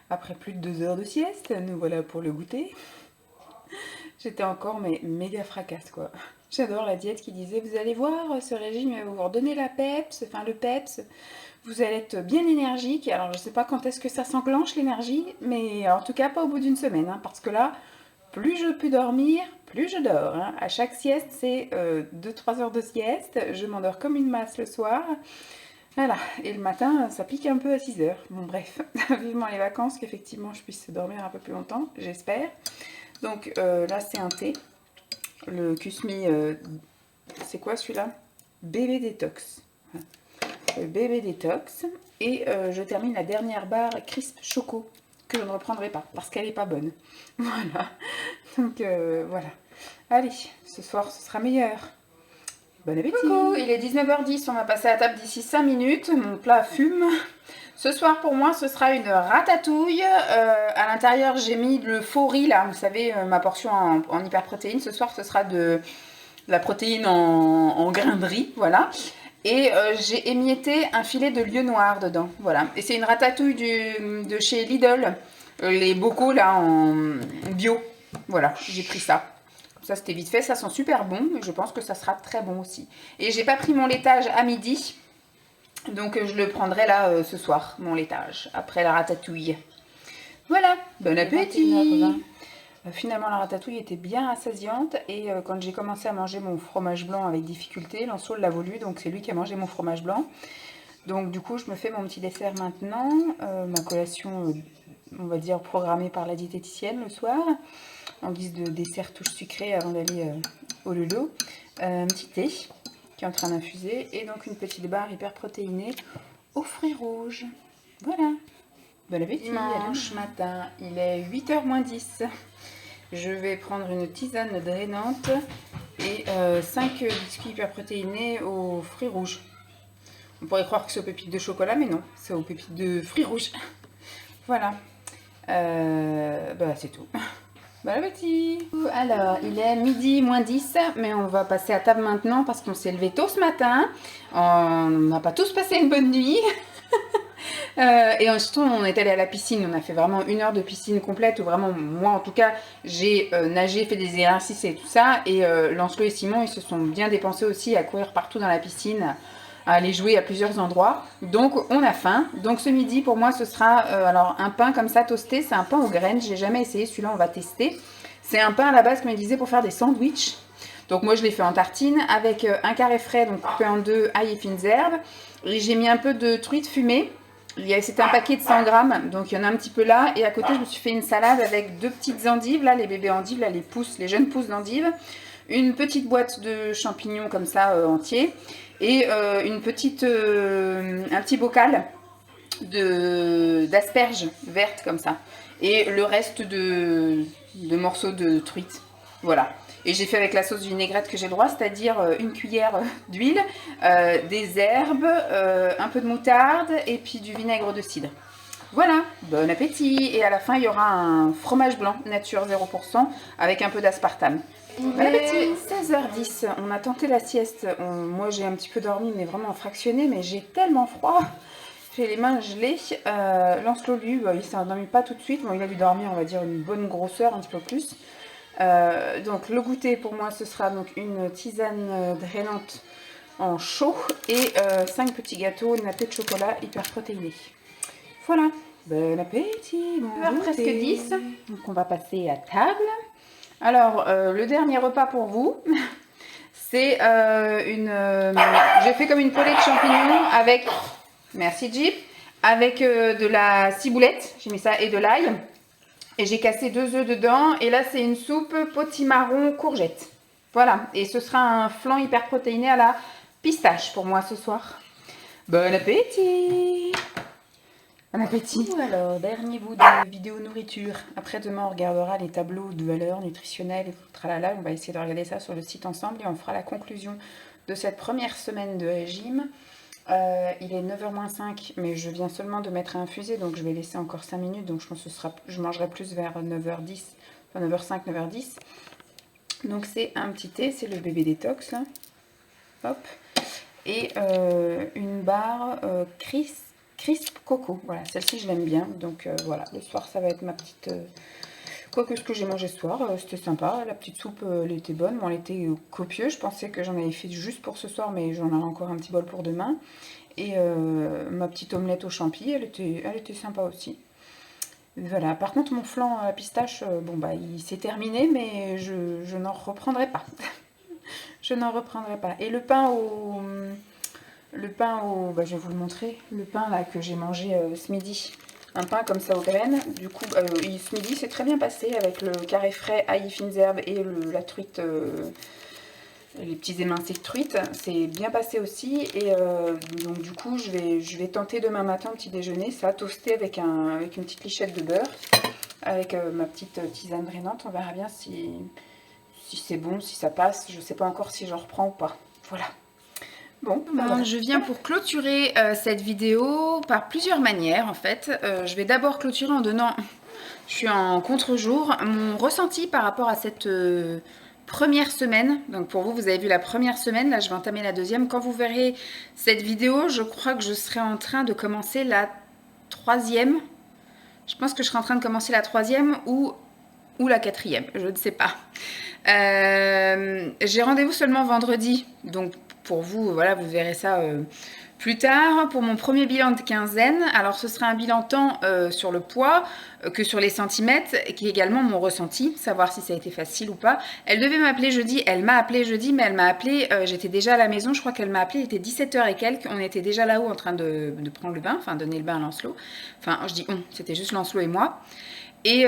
Après plus de 2 heures de sieste, nous voilà pour le goûter. J'étais encore mais méga fracasse quoi. J'adore la diète qui disait vous allez voir ce régime va vous redonner la peps, enfin le peps. Vous allez être bien énergique. Alors je sais pas quand est-ce que ça s'enclenche l'énergie, mais en tout cas pas au bout d'une semaine, hein, parce que là, plus je peux dormir, plus je dors. Hein. À chaque sieste, c'est 2-3 heures de sieste. Je m'endors comme une masse le soir. Voilà, et le matin, ça pique un peu à 6 heures. Bon bref, vivement les vacances, qu'effectivement je puisse dormir un peu plus longtemps, j'espère. Donc là c'est un thé, le Kusmi, c'est quoi celui-là? Bébé détox. Le bébé détox. Et je termine la dernière barre Crisp Choco, que je ne reprendrai pas, parce qu'elle n'est pas bonne. Voilà, donc voilà. Allez, ce soir ce sera meilleur. Bon appétit. Coucou, il est 19h10, on va passer à table d'ici 5 minutes. Mon plat fume. Ce soir pour moi ce sera une ratatouille. À l'intérieur j'ai mis le faux riz là, vous savez ma portion en hyperprotéine. Ce soir ce sera de la protéine en grains de riz, voilà. Et j'ai émietté un filet de lieu noir dedans, voilà. Et c'est une ratatouille de chez Lidl, les bocaux là en bio, voilà, j'ai pris ça. Ça c'était vite fait, ça sent super bon, et je pense que ça sera très bon aussi. Et j'ai pas pris mon laitage à midi, donc je le prendrai là ce soir, mon laitage, après la ratatouille. Voilà, bon appétit. Finalement, la ratatouille était bien rassasiante et quand j'ai commencé à manger mon fromage blanc avec difficulté, Lancelot l'a voulu, donc c'est lui qui a mangé mon fromage blanc. Donc du coup, je me fais mon petit dessert maintenant, ma collation, on va dire, programmée par la diététicienne le soir, en guise de dessert touche sucrée avant d'aller au lolo. Un petit thé qui est en train d'infuser et donc une petite barre hyper protéinée aux fruits rouges. Voilà. Bon appétit. Dimanche matin, il est 8h moins 10. Je vais prendre une tisane drainante et 5 biscuits hyper protéinés aux fruits rouges. On pourrait croire que c'est aux pépites de chocolat, mais non, c'est aux pépites de fruits rouges. Voilà. Bah, c'est tout. Bon appétit. Alors, il est midi moins 10, mais on va passer à table maintenant parce qu'on s'est levé tôt ce matin. On n'a pas tous passé une bonne nuit. Et ensuite, on est allé à la piscine. On a fait vraiment 1 heure de piscine complète. Où vraiment, moi en tout cas, j'ai nagé, fait des exercices et tout ça. Et Lancelot et Simon, ils se sont bien dépensés aussi à courir partout dans la piscine, à aller jouer à plusieurs endroits. Donc, on a faim. Donc, ce midi, pour moi, ce sera alors un pain comme ça toasté. C'est un pain aux graines. J'ai jamais essayé. Celui-là, on va tester. C'est un pain à la base, comme je disais, pour faire des sandwichs. Donc, moi, je l'ai fait en tartine avec un carré frais, donc coupé en 2, ail et fines herbes. Et j'ai mis un peu de truite fumée. C'était un paquet de 100 grammes, donc il y en a un petit peu là. Et à côté, je me suis fait une salade avec 2 petites endives, là, les bébés endives, là, les jeunes pousses d'endives. Une petite boîte de champignons comme ça, entiers. Et un petit bocal d'asperges vertes comme ça. Et le reste de morceaux de truite. Voilà. Et j'ai fait avec la sauce vinaigrette que j'ai le droit, c'est-à-dire une cuillère d'huile, des herbes, un peu de moutarde et puis du vinaigre de cidre. Voilà, bon appétit. Et à la fin, il y aura un fromage blanc nature 0% avec un peu d'aspartame. Bon appétit. 16h10, on a tenté la sieste. Moi, j'ai un petit peu dormi, mais vraiment fractionné, mais j'ai tellement froid. J'ai les mains gelées. Lancelot, lui, il s'est endormi pas tout de suite. Bon, il a dû dormir, on va dire, une bonne grosseur, un petit peu plus. Donc le goûter pour moi ce sera donc une tisane drainante en chaud et 5 petits gâteaux nappés de chocolat hyper protéinés. Voilà, bon appétit, bon heure presque 10, donc on va passer à table. Alors le dernier repas pour vous, c'est j'ai fait comme une poêlée de champignons avec, merci Jeep, avec de la ciboulette, j'ai mis ça et de l'ail. Et j'ai cassé 2 œufs dedans. Et là, c'est une soupe potimarron courgette. Voilà. Et ce sera un flan hyper protéiné à la pistache pour moi ce soir. Bon appétit! Bon appétit! Alors, dernier bout de vidéo nourriture. Après-demain, on regardera les tableaux de valeurs nutritionnelles. Tralala. On va essayer de regarder ça sur le site ensemble. Et on fera la conclusion de cette première semaine de régime. Il est 9h moins 5, mais je viens seulement de mettre à infuser, donc je vais laisser encore 5 minutes, donc je pense que je mangerai plus vers 9h10, enfin 9h05, 9h10. Donc c'est un petit thé, c'est le bébé détox, là. Hop. et une barre crisp coco. Voilà, celle-ci je l'aime bien. Donc voilà, le soir ça va être ma petite... Quoique ce que j'ai mangé ce soir, c'était sympa. La petite soupe, elle était bonne. Bon, elle était copieuse. Je pensais que j'en avais fait juste pour ce soir, mais j'en aurai encore un petit bol pour demain. Et ma petite omelette aux champis, elle était sympa aussi. Voilà. Par contre, mon flan à pistache, bon bah, il s'est terminé, mais je n'en reprendrai pas. Je n'en reprendrai pas. Et bah, je vais vous le montrer. Le pain là que j'ai mangé ce midi. Un pain comme ça aux graines. Du coup, ce midi, c'est très bien passé avec le carré frais, ail, fines herbes et la truite, les petits émincés de truite. C'est bien passé aussi. Et donc, du coup, je vais tenter demain matin au petit déjeuner ça, toasté avec une petite lichette de beurre, avec ma petite tisane drainante. On verra bien si c'est bon, si ça passe. Je ne sais pas encore si j'en reprends ou pas. Voilà. Bon, voilà. Je viens pour clôturer cette vidéo par plusieurs manières en fait. Je vais d'abord clôturer en donnant, je suis en contre-jour, mon ressenti par rapport à cette première semaine. Donc pour vous, vous avez vu la première semaine, là je vais entamer la deuxième. Quand vous verrez cette vidéo, je crois que je serai en train de commencer la troisième. Je pense que je serai en train de commencer la troisième ou la quatrième, je ne sais pas. J'ai rendez-vous seulement vendredi, donc pour vous, voilà, vous verrez ça plus tard. Pour mon premier bilan de quinzaine, alors ce sera un bilan tant sur le poids que sur les centimètres, qui est également mon ressenti, savoir si ça a été facile ou pas. Elle devait m'appeler jeudi, elle m'a appelé jeudi, mais elle m'a appelé, j'étais déjà à la maison, je crois qu'elle m'a appelé, il était 17h et quelques, on était déjà là-haut en train de prendre le bain, enfin donner le bain à Lancelot. Enfin, je dis on, c'était juste Lancelot et moi. Et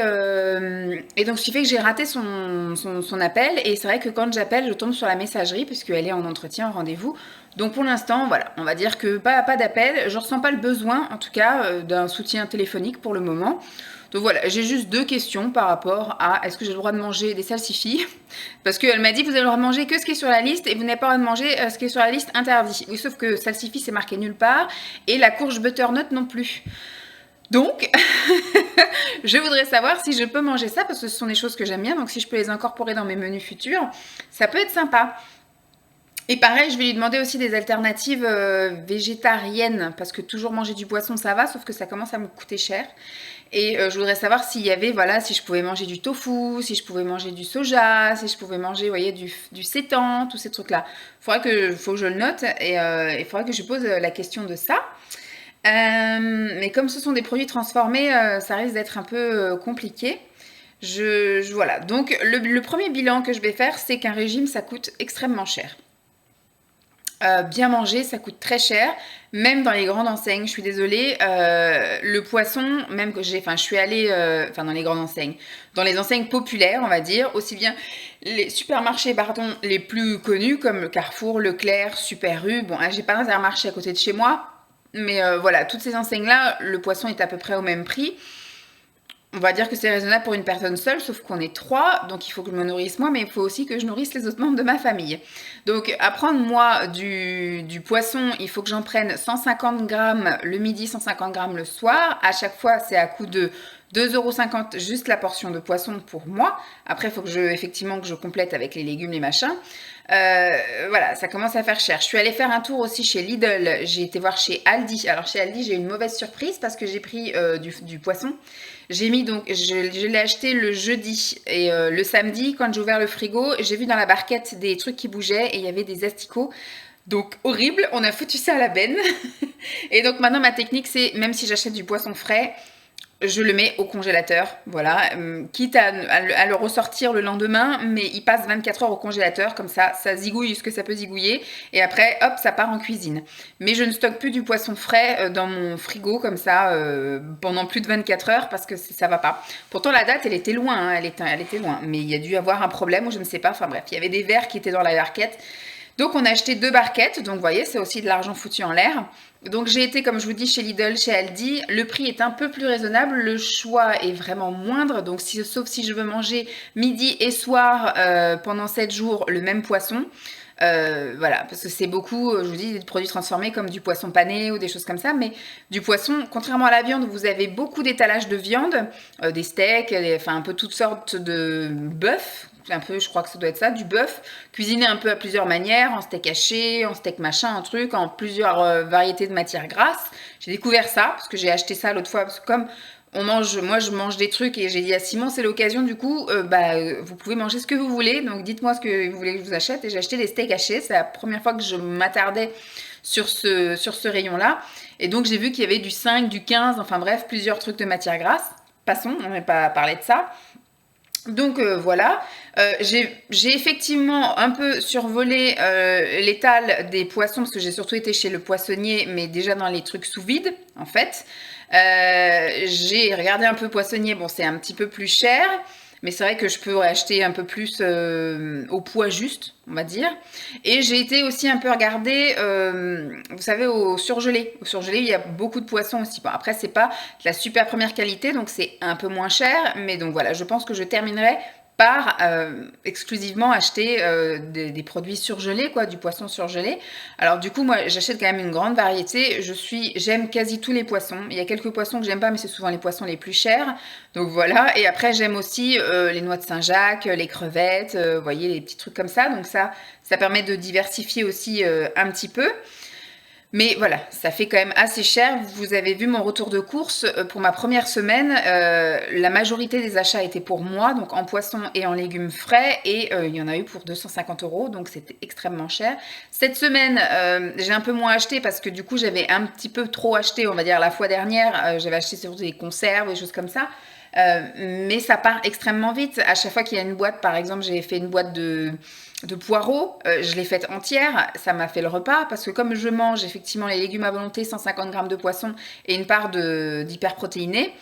donc, ce qui fait que j'ai raté son appel. Et c'est vrai que quand j'appelle, je tombe sur la messagerie, puisqu'elle est en entretien, en rendez-vous. Donc, pour l'instant, voilà, on va dire que pas d'appel. Je ne ressens pas le besoin, en tout cas, d'un soutien téléphonique pour le moment. Donc voilà, j'ai juste deux questions par rapport à est-ce que j'ai le droit de manger des salsifis? Parce qu'elle m'a dit vous avez le droit de manger que ce qui est sur la liste et vous n'avez pas le droit de manger ce qui est sur la liste interdit. Oui, sauf que salsifis c'est marqué nulle part et la courge butternut non plus. Donc, je voudrais savoir si je peux manger ça, parce que ce sont des choses que j'aime bien, donc si je peux les incorporer dans mes menus futurs, ça peut être sympa. Et pareil, je vais lui demander aussi des alternatives végétariennes, parce que toujours manger du poisson, ça va, sauf que ça commence à me coûter cher. Et je voudrais savoir s'il y avait, voilà, si je pouvais manger du tofu, si je pouvais manger du soja, si je pouvais manger, vous voyez, du seitan, tous ces trucs-là. Faut que je le note, et il faudra que je pose la question de ça. Mais comme ce sont des produits transformés, ça risque d'être un peu compliqué. Voilà. Donc le premier bilan que je vais faire, c'est qu'un régime, ça coûte extrêmement cher. Bien manger, ça coûte très cher, même dans les grandes enseignes. Je suis désolée, le poisson, même que je suis allée, dans les grandes enseignes, dans les enseignes populaires, on va dire, aussi bien les supermarchés, pardon, les plus connus comme le Carrefour, Leclerc, Super U. Bon, j'ai pas un Intermarché à côté de chez moi. Mais voilà, toutes ces enseignes-là, le poisson est à peu près au même prix. On va dire que c'est raisonnable pour une personne seule, sauf qu'on est 3, donc il faut que je me nourrisse moi, mais il faut aussi que je nourrisse les autres membres de ma famille. Donc à prendre moi du poisson, il faut que j'en prenne 150 grammes le midi, 150 grammes le soir. À chaque fois, c'est à coût de 2,50 € juste la portion de poisson pour moi. Après, il faut que je complète avec les légumes, les machins. Voilà, ça commence à faire cher. Je suis allée faire un tour aussi chez Lidl. J'ai été voir chez Aldi. Alors chez Aldi, j'ai eu une mauvaise surprise parce que j'ai pris du poisson. Je l'ai acheté le jeudi et le samedi, quand j'ai ouvert le frigo, j'ai vu dans la barquette des trucs qui bougeaient et il y avait des asticots. Donc horrible, on a foutu ça à la benne. Et donc maintenant ma technique c'est, même si j'achète du poisson frais, je le mets au congélateur, voilà, quitte à le ressortir le lendemain, mais il passe 24 heures au congélateur, comme ça zigouille ce que ça peut zigouiller, et après, hop, ça part en cuisine. Mais je ne stocke plus du poisson frais dans mon frigo, comme ça, pendant plus de 24 heures, parce que ça va pas. Pourtant, la date, elle était loin, hein, elle était loin, mais il y a dû avoir un problème, ou je ne sais pas, enfin bref, il y avait des verres qui étaient dans la barquette. Donc on a acheté 2 barquettes, donc vous voyez, c'est aussi de l'argent foutu en l'air. Donc j'ai été, comme je vous dis, chez Lidl, chez Aldi. Le prix est un peu plus raisonnable, le choix est vraiment moindre. Donc sauf si je veux manger midi et soir pendant 7 jours le même poisson. Voilà, parce que c'est beaucoup, je vous dis, des produits transformés comme du poisson pané ou des choses comme ça, mais du poisson, contrairement à la viande, vous avez beaucoup d'étalage de viande, des steaks, enfin un peu toutes sortes de bœuf, un peu, je crois que ça doit être ça, du bœuf, cuisiné un peu à plusieurs manières, en steak haché, en steak machin, un truc, en plusieurs variétés de matières grasses. J'ai découvert ça, parce que j'ai acheté ça l'autre fois, parce que comme moi je mange des trucs et j'ai dit à Simon, c'est l'occasion du coup, vous pouvez manger ce que vous voulez, donc dites-moi ce que vous voulez que je vous achète. Et j'ai acheté des steaks hachés, c'est la première fois que je m'attardais sur ce rayon-là. Et donc j'ai vu qu'il y avait du 5, du 15, enfin bref, plusieurs trucs de matière grasse. Passons, on n'a pas parlé de ça. Donc voilà, j'ai effectivement un peu survolé l'étal des poissons, parce que j'ai surtout été chez le poissonnier, mais déjà dans les trucs sous vide, en fait. J'ai regardé un peu poissonnier, bon c'est un petit peu plus cher, mais c'est vrai que je peux acheter un peu plus au poids juste, on va dire. Et j'ai été aussi un peu regarder, vous savez, au surgelé. Au surgelé, il y a beaucoup de poissons aussi. Bon, après, c'est pas de la super première qualité, donc c'est un peu moins cher. Mais donc voilà, je pense que je terminerai par exclusivement acheter des produits surgelés, quoi, du poisson surgelé. Alors du coup, moi, j'achète quand même une grande variété. J'aime quasi tous les poissons. Il y a quelques poissons que j'aime pas, mais c'est souvent les poissons les plus chers. Donc voilà. Et après, j'aime aussi les noix de Saint-Jacques, les crevettes, vous voyez, les petits trucs comme ça. Donc ça permet de diversifier aussi un petit peu. Mais voilà, ça fait quand même assez cher. Vous avez vu mon retour de course pour ma première semaine. La majorité des achats étaient pour moi, donc en poisson et en légumes frais. Et il y en a eu pour 250 €, donc c'était extrêmement cher. Cette semaine, j'ai un peu moins acheté parce que du coup, j'avais un petit peu trop acheté, on va dire, la fois dernière. J'avais acheté surtout des conserves, des choses comme ça. Mais ça part extrêmement vite. À chaque fois qu'il y a une boîte, par exemple, j'ai fait une boîte de poireaux, je l'ai faite entière, ça m'a fait le repas, parce que comme je mange effectivement les légumes à volonté, 150 g de poisson et une part d'hyperprotéinés,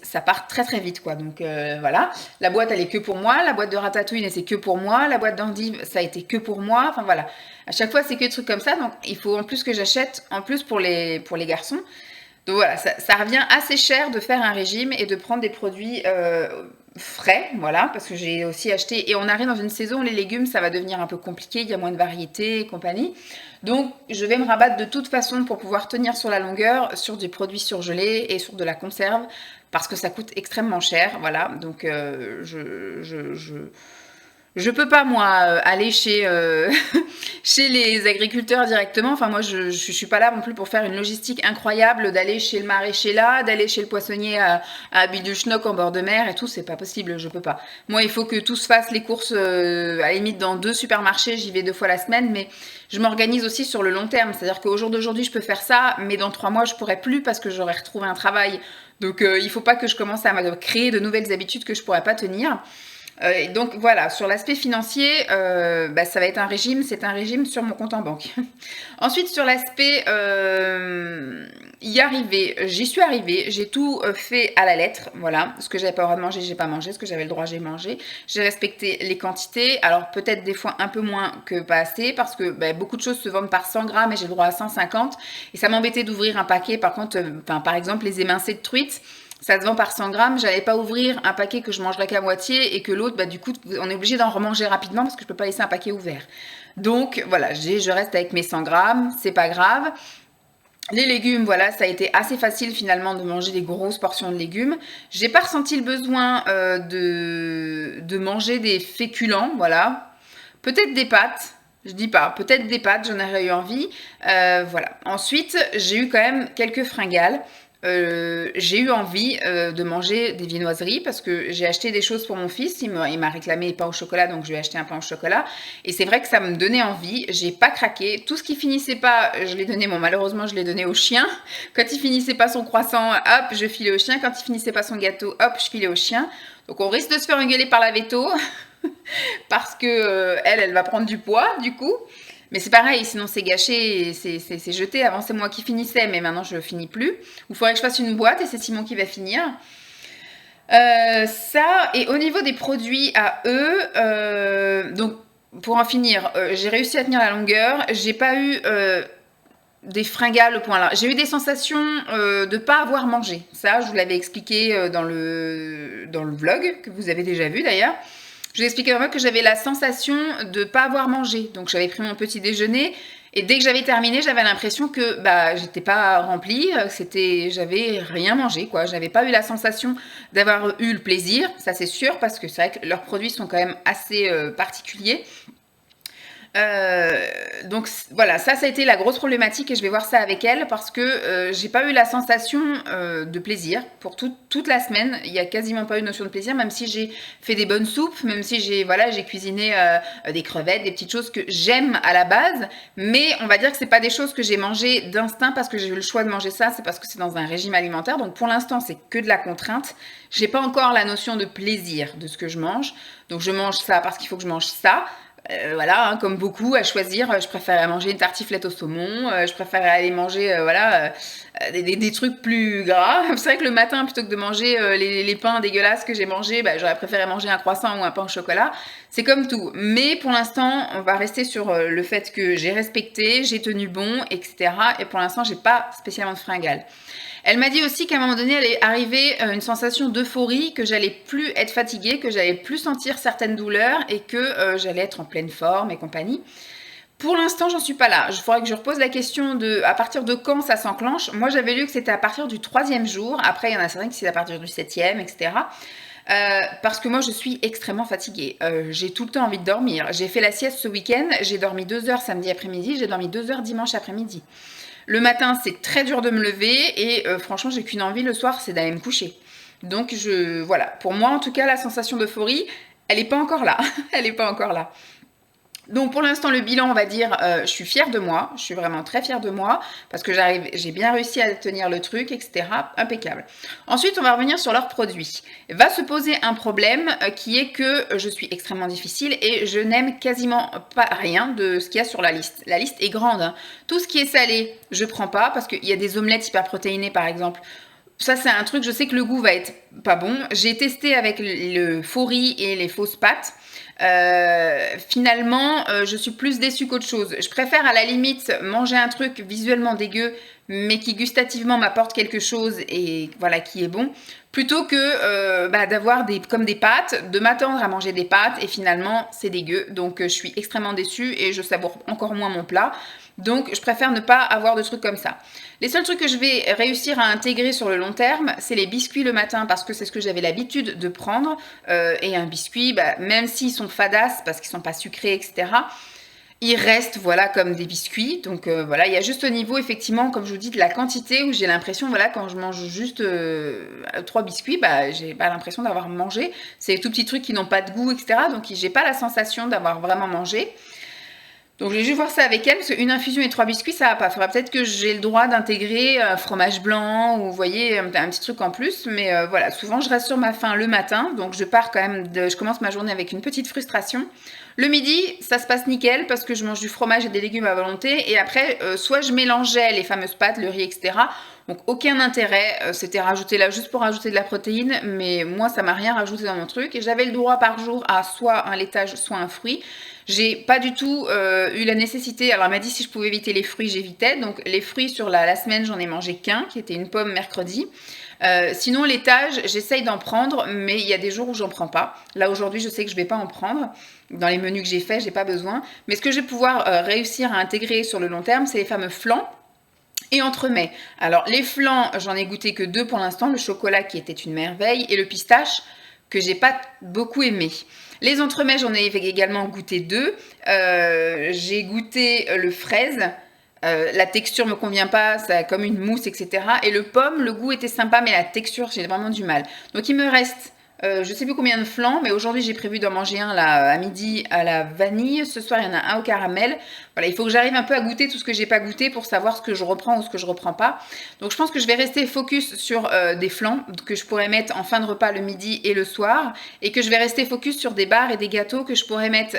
ça part très très vite quoi. Donc voilà, la boîte elle est que pour moi, la boîte de ratatouille c'est que pour moi, la boîte d'endives ça a été que pour moi, enfin voilà. À chaque fois c'est que des trucs comme ça, donc il faut en plus que j'achète en plus pour les garçons. Donc voilà, ça revient assez cher de faire un régime et de prendre des produits frais, voilà, parce que j'ai aussi acheté, et on arrive dans une saison où les légumes, ça va devenir un peu compliqué, il y a moins de variétés et compagnie. Donc je vais me rabattre de toute façon pour pouvoir tenir sur la longueur, sur des produits surgelés et sur de la conserve, parce que ça coûte extrêmement cher, voilà, donc je peux pas, moi, aller chez, chez les agriculteurs directement. Enfin, moi, je suis pas là non plus pour faire une logistique incroyable, d'aller chez le maraîcher là, d'aller chez le poissonnier à Biduschnock en bord de mer et tout. C'est pas possible, je peux pas. Moi, il faut que tout se fasse, les courses, à la limite, dans 2 supermarchés. J'y vais 2 fois la semaine, mais je m'organise aussi sur le long terme. C'est-à-dire qu'au jour d'aujourd'hui, je peux faire ça, mais dans 3 mois, je pourrais plus parce que j'aurais retrouvé un travail. Donc, il faut pas que je commence à créer de nouvelles habitudes que je pourrais pas tenir. Donc voilà, sur l'aspect financier, ça va être un régime, c'est un régime sur mon compte en banque. Ensuite, sur l'aspect y arriver, j'y suis arrivée, j'ai tout fait à la lettre, voilà. Ce que j'avais pas le droit de manger, j'ai pas mangé, ce que j'avais le droit, j'ai mangé. J'ai respecté les quantités, alors peut-être des fois un peu moins que pas assez, parce que beaucoup de choses se vendent par 100 grammes et j'ai le droit à 150. Et ça m'embêtait d'ouvrir un paquet, par contre, par exemple, les émincés de truite, ça se vend par 100 grammes, j'allais pas ouvrir un paquet que je mangerais qu'à moitié et que l'autre, du coup, on est obligé d'en remanger rapidement parce que je peux pas laisser un paquet ouvert. Donc voilà, je reste avec mes 100 grammes, c'est pas grave. Les légumes, voilà, ça a été assez facile finalement de manger des grosses portions de légumes. J'ai pas ressenti le besoin de manger des féculents, voilà. Peut-être des pâtes, je dis pas, peut-être des pâtes, j'en aurais eu envie. Voilà. Ensuite, j'ai eu quand même quelques fringales. J'ai eu envie de manger des viennoiseries parce que j'ai acheté des choses pour mon fils. Il m'a réclamé pain au chocolat, donc je lui ai acheté un pain au chocolat. Et c'est vrai que ça me donnait envie. J'ai pas craqué. Tout ce qui finissait pas, je l'ai donné. Bon, malheureusement, je l'ai donné au chien. Quand il finissait pas son croissant, hop, je filais au chien. Quand il finissait pas son gâteau, hop, je filais au chien. Donc on risque de se faire engueuler par la veto parce que elle va prendre du poids du coup. Mais c'est pareil, sinon c'est gâché, c'est jeté. Avant c'est moi qui finissais, mais maintenant je ne finis plus. Il faudrait que je fasse une boîte et c'est Simon qui va finir. Ça, et au niveau des produits à eux, donc pour en finir, j'ai réussi à tenir la longueur. J'ai pas eu des fringales au point là. J'ai eu des sensations de ne pas avoir mangé. Ça, je vous l'avais expliqué dans le vlog, que vous avez déjà vu d'ailleurs. Je vous ai expliqué vraiment que j'avais la sensation de ne pas avoir mangé. Donc j'avais pris mon petit déjeuner Et dès que j'avais terminé, j'avais l'impression que bah, j'étais pas remplie, j'avais rien mangé, quoi. J'avais pas eu la sensation d'avoir eu le plaisir, ça c'est sûr, parce que c'est vrai que leurs produits sont quand même assez particuliers. Donc voilà, ça a été la grosse problématique et je vais voir ça avec elle parce que j'ai pas eu la sensation de plaisir pour toute la semaine. Il y a quasiment pas eu de notion de plaisir, même si j'ai fait des bonnes soupes, même si j'ai cuisiné des crevettes, des petites choses que j'aime à la base, mais on va dire que c'est pas des choses que j'ai mangées d'instinct parce que j'ai eu le choix de manger ça, c'est parce que c'est dans un régime alimentaire. Donc pour l'instant, c'est que de la contrainte. J'ai pas encore la notion de plaisir de ce que je mange. Donc je mange ça parce qu'il faut que je mange ça. Voilà, hein, comme beaucoup, à choisir, je préfère manger une tartiflette au saumon, je préfère aller manger des trucs plus gras. C'est vrai que le matin, plutôt que de manger les pains dégueulasses que j'ai mangés, bah, j'aurais préféré manger un croissant ou un pain au chocolat. C'est comme tout. Mais pour l'instant, on va rester sur le fait que j'ai respecté, j'ai tenu bon, etc. Et pour l'instant, j'ai pas spécialement de fringales. Elle m'a dit aussi qu'à un moment donné, elle est arrivée une sensation d'euphorie, que j'allais plus être fatiguée, que j'allais plus sentir certaines douleurs et que j'allais être en pleine forme et compagnie. Pour l'instant, j'en suis pas là. Il faudrait que je repose la question de à partir de quand ça s'enclenche. Moi, j'avais lu que c'était à partir du 3e jour. Après, il y en a certains qui c'est à partir du 7e, etc. Parce que moi, je suis extrêmement fatiguée. J'ai tout le temps envie de dormir. J'ai fait la sieste ce week-end. J'ai dormi 2 heures samedi après-midi. J'ai dormi 2 heures dimanche après-midi. Le matin, c'est très dur de me lever et franchement, j'ai qu'une envie le soir, c'est d'aller me coucher. Donc, voilà. Pour moi, en tout cas, la sensation d'euphorie, elle n'est pas encore là. Elle n'est pas encore là. Donc pour l'instant le bilan, on va dire, je suis fière de moi, je suis vraiment très fière de moi parce que j'ai bien réussi à tenir le truc, etc. Impeccable. Ensuite, on va revenir sur leurs produits. Va se poser un problème qui est que je suis extrêmement difficile et je n'aime quasiment pas rien de ce qu'il y a sur la liste. La liste est grande, hein. Tout ce qui est salé, je prends pas parce qu'il y a des omelettes hyper protéinées par exemple. Ça, c'est un truc, je sais que le goût va être pas bon. J'ai testé avec le faux riz et les fausses pâtes. Finalement, je suis plus déçue qu'autre chose. Je préfère à la limite manger un truc visuellement dégueu, mais qui gustativement m'apporte quelque chose et voilà qui est bon, plutôt que d'avoir comme des pâtes, de m'attendre à manger des pâtes et finalement c'est dégueu. Donc je suis extrêmement déçue et je savoure encore moins mon plat. Donc je préfère ne pas avoir de trucs comme ça. Les seuls trucs que je vais réussir à intégrer sur le long terme, c'est les biscuits le matin parce que c'est ce que j'avais l'habitude de prendre. Et un biscuit, même s'ils sont fadasses parce qu'ils sont pas sucrés, etc., ils restent voilà comme des biscuits. Donc voilà, il y a juste au niveau effectivement, comme je vous dis, de la quantité où j'ai l'impression, voilà, quand je mange juste 3 biscuits, j'ai pas l'impression d'avoir mangé. C'est des tout petits trucs qui n'ont pas de goût, etc. Donc j'ai pas la sensation d'avoir vraiment mangé. Donc je vais juste voir ça avec elle, parce qu'une infusion et 3 biscuits, ça va pas. Il faudra peut-être que j'ai le droit d'intégrer fromage blanc, ou vous voyez, un petit truc en plus. Mais voilà, souvent je reste sur ma faim le matin, donc je pars quand même, je commence ma journée avec une petite frustration. Le midi, ça se passe nickel, parce que je mange du fromage et des légumes à volonté. Et après, soit je mélangeais les fameuses pâtes, le riz, etc. Donc aucun intérêt, c'était rajouter là juste pour rajouter de la protéine, mais moi ça m'a rien rajouté dans mon truc. Et j'avais le droit par jour à soit un laitage, soit un fruit. J'ai pas du tout eu la nécessité, alors elle m'a dit si je pouvais éviter les fruits, j'évitais. Donc les fruits sur la semaine, j'en ai mangé qu'un, qui était une pomme mercredi. Sinon laitage, j'essaye d'en prendre, mais il y a des jours où j'en prends pas. Là aujourd'hui, je sais que je vais pas en prendre. Dans les menus que j'ai faits, j'ai pas besoin. Mais ce que je vais pouvoir réussir à intégrer sur le long terme, c'est les fameux flancs et entremets. Alors les flancs, j'en ai goûté que 2 pour l'instant, le chocolat qui était une merveille et le pistache que j'ai pas beaucoup aimé. Les entremets, j'en ai également goûté 2. J'ai goûté le fraise. La texture me convient pas, ça a comme une mousse, etc. Et le pomme, le goût était sympa, mais la texture, j'ai vraiment du mal. Donc il me reste, je sais plus combien de flancs, mais aujourd'hui j'ai prévu d'en manger un là à midi à la vanille. Ce soir il y en a un au caramel. Voilà, il faut que j'arrive un peu à goûter tout ce que j'ai pas goûté pour savoir ce que je reprends ou ce que je reprends pas. Donc je pense que je vais rester focus sur des flancs que je pourrais mettre en fin de repas le midi et le soir, et que je vais rester focus sur des bars et des gâteaux que je pourrais mettre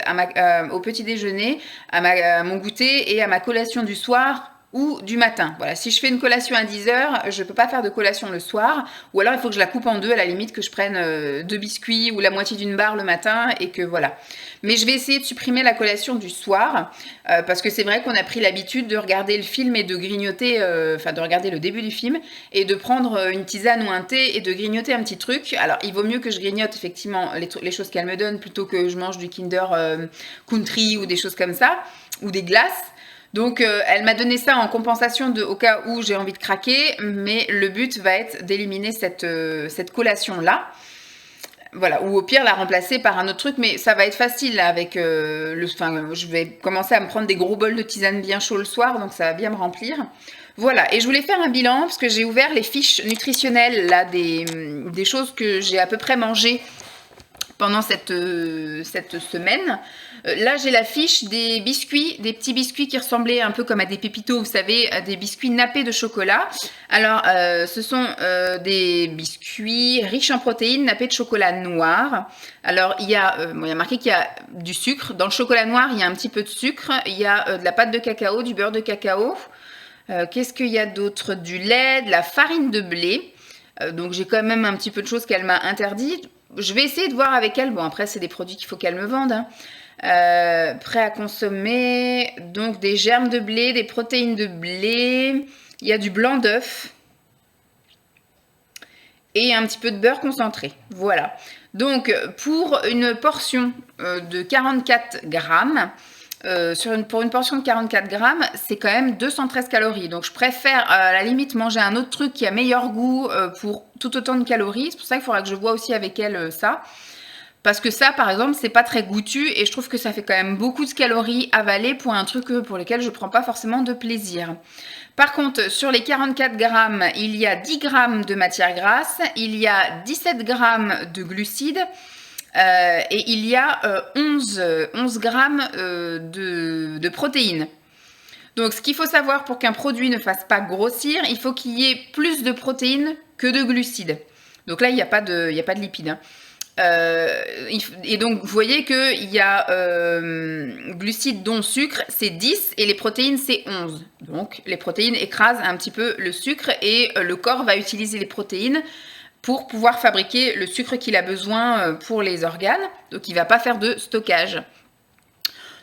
au petit déjeuner, à mon goûter et à ma collation du soir ou du matin. Voilà, si je fais une collation à 10h, je peux pas faire de collation le soir, ou alors il faut que je la coupe en deux, à la limite que je prenne 2 biscuits ou la moitié d'une barre le matin, et que voilà. Mais je vais essayer de supprimer la collation du soir, parce que c'est vrai qu'on a pris l'habitude de regarder le film et de grignoter, de regarder le début du film, et de prendre une tisane ou un thé et de grignoter un petit truc. Alors il vaut mieux que je grignote effectivement les choses qu'elle me donne, plutôt que je mange du Kinder Country ou des choses comme ça, ou des glaces. Donc elle m'a donné ça en compensation au cas où j'ai envie de craquer, mais le but va être d'éliminer cette collation-là. Voilà, ou au pire la remplacer par un autre truc, mais ça va être facile là, avec je vais commencer à me prendre des gros bols de tisane bien chaud le soir, donc ça va bien me remplir. Voilà, et je voulais faire un bilan parce que j'ai ouvert les fiches nutritionnelles là des choses que j'ai à peu près mangées pendant cette semaine. Là, j'ai la fiche des biscuits, des petits biscuits qui ressemblaient un peu comme à des pépitos, vous savez, à des biscuits nappés de chocolat. Alors, ce sont des biscuits riches en protéines, nappés de chocolat noir. Alors, il y a marqué qu'il y a du sucre. Dans le chocolat noir, il y a un petit peu de sucre. Il y a de la pâte de cacao, du beurre de cacao. Qu'est-ce qu'il y a d'autre? Du lait, de la farine de blé. Donc, j'ai quand même un petit peu de choses qu'elle m'a interdit. Je vais essayer de voir avec elle. Bon, après, c'est des produits qu'il faut qu'elle me vende, hein. Prêt à consommer, donc des germes de blé, des protéines de blé, il y a du blanc d'œuf et un petit peu de beurre concentré. Voilà. Donc pour une portion de 44 grammes, pour une portion de 44 grammes, c'est quand même 213 calories. Donc je préfère à la limite manger un autre truc qui a meilleur goût pour tout autant de calories. C'est pour ça qu'il faudra que je vois aussi avec elle ça. Parce que ça, par exemple, c'est pas très goûtu et je trouve que ça fait quand même beaucoup de calories avalées pour un truc pour lequel je prends pas forcément de plaisir. Par contre, sur les 44 grammes, il y a 10 grammes de matière grasse, il y a 17 grammes de glucides et il y a 11 grammes de protéines. Donc, ce qu'il faut savoir pour qu'un produit ne fasse pas grossir, il faut qu'il y ait plus de protéines que de glucides. Donc là, il n'y a pas de lipides, hein. Et donc vous voyez qu'il y a glucides dont sucre c'est 10 et les protéines c'est 11. Donc les protéines écrasent un petit peu le sucre et le corps va utiliser les protéines pour pouvoir fabriquer le sucre qu'il a besoin pour les organes. Donc il ne va pas faire de stockage.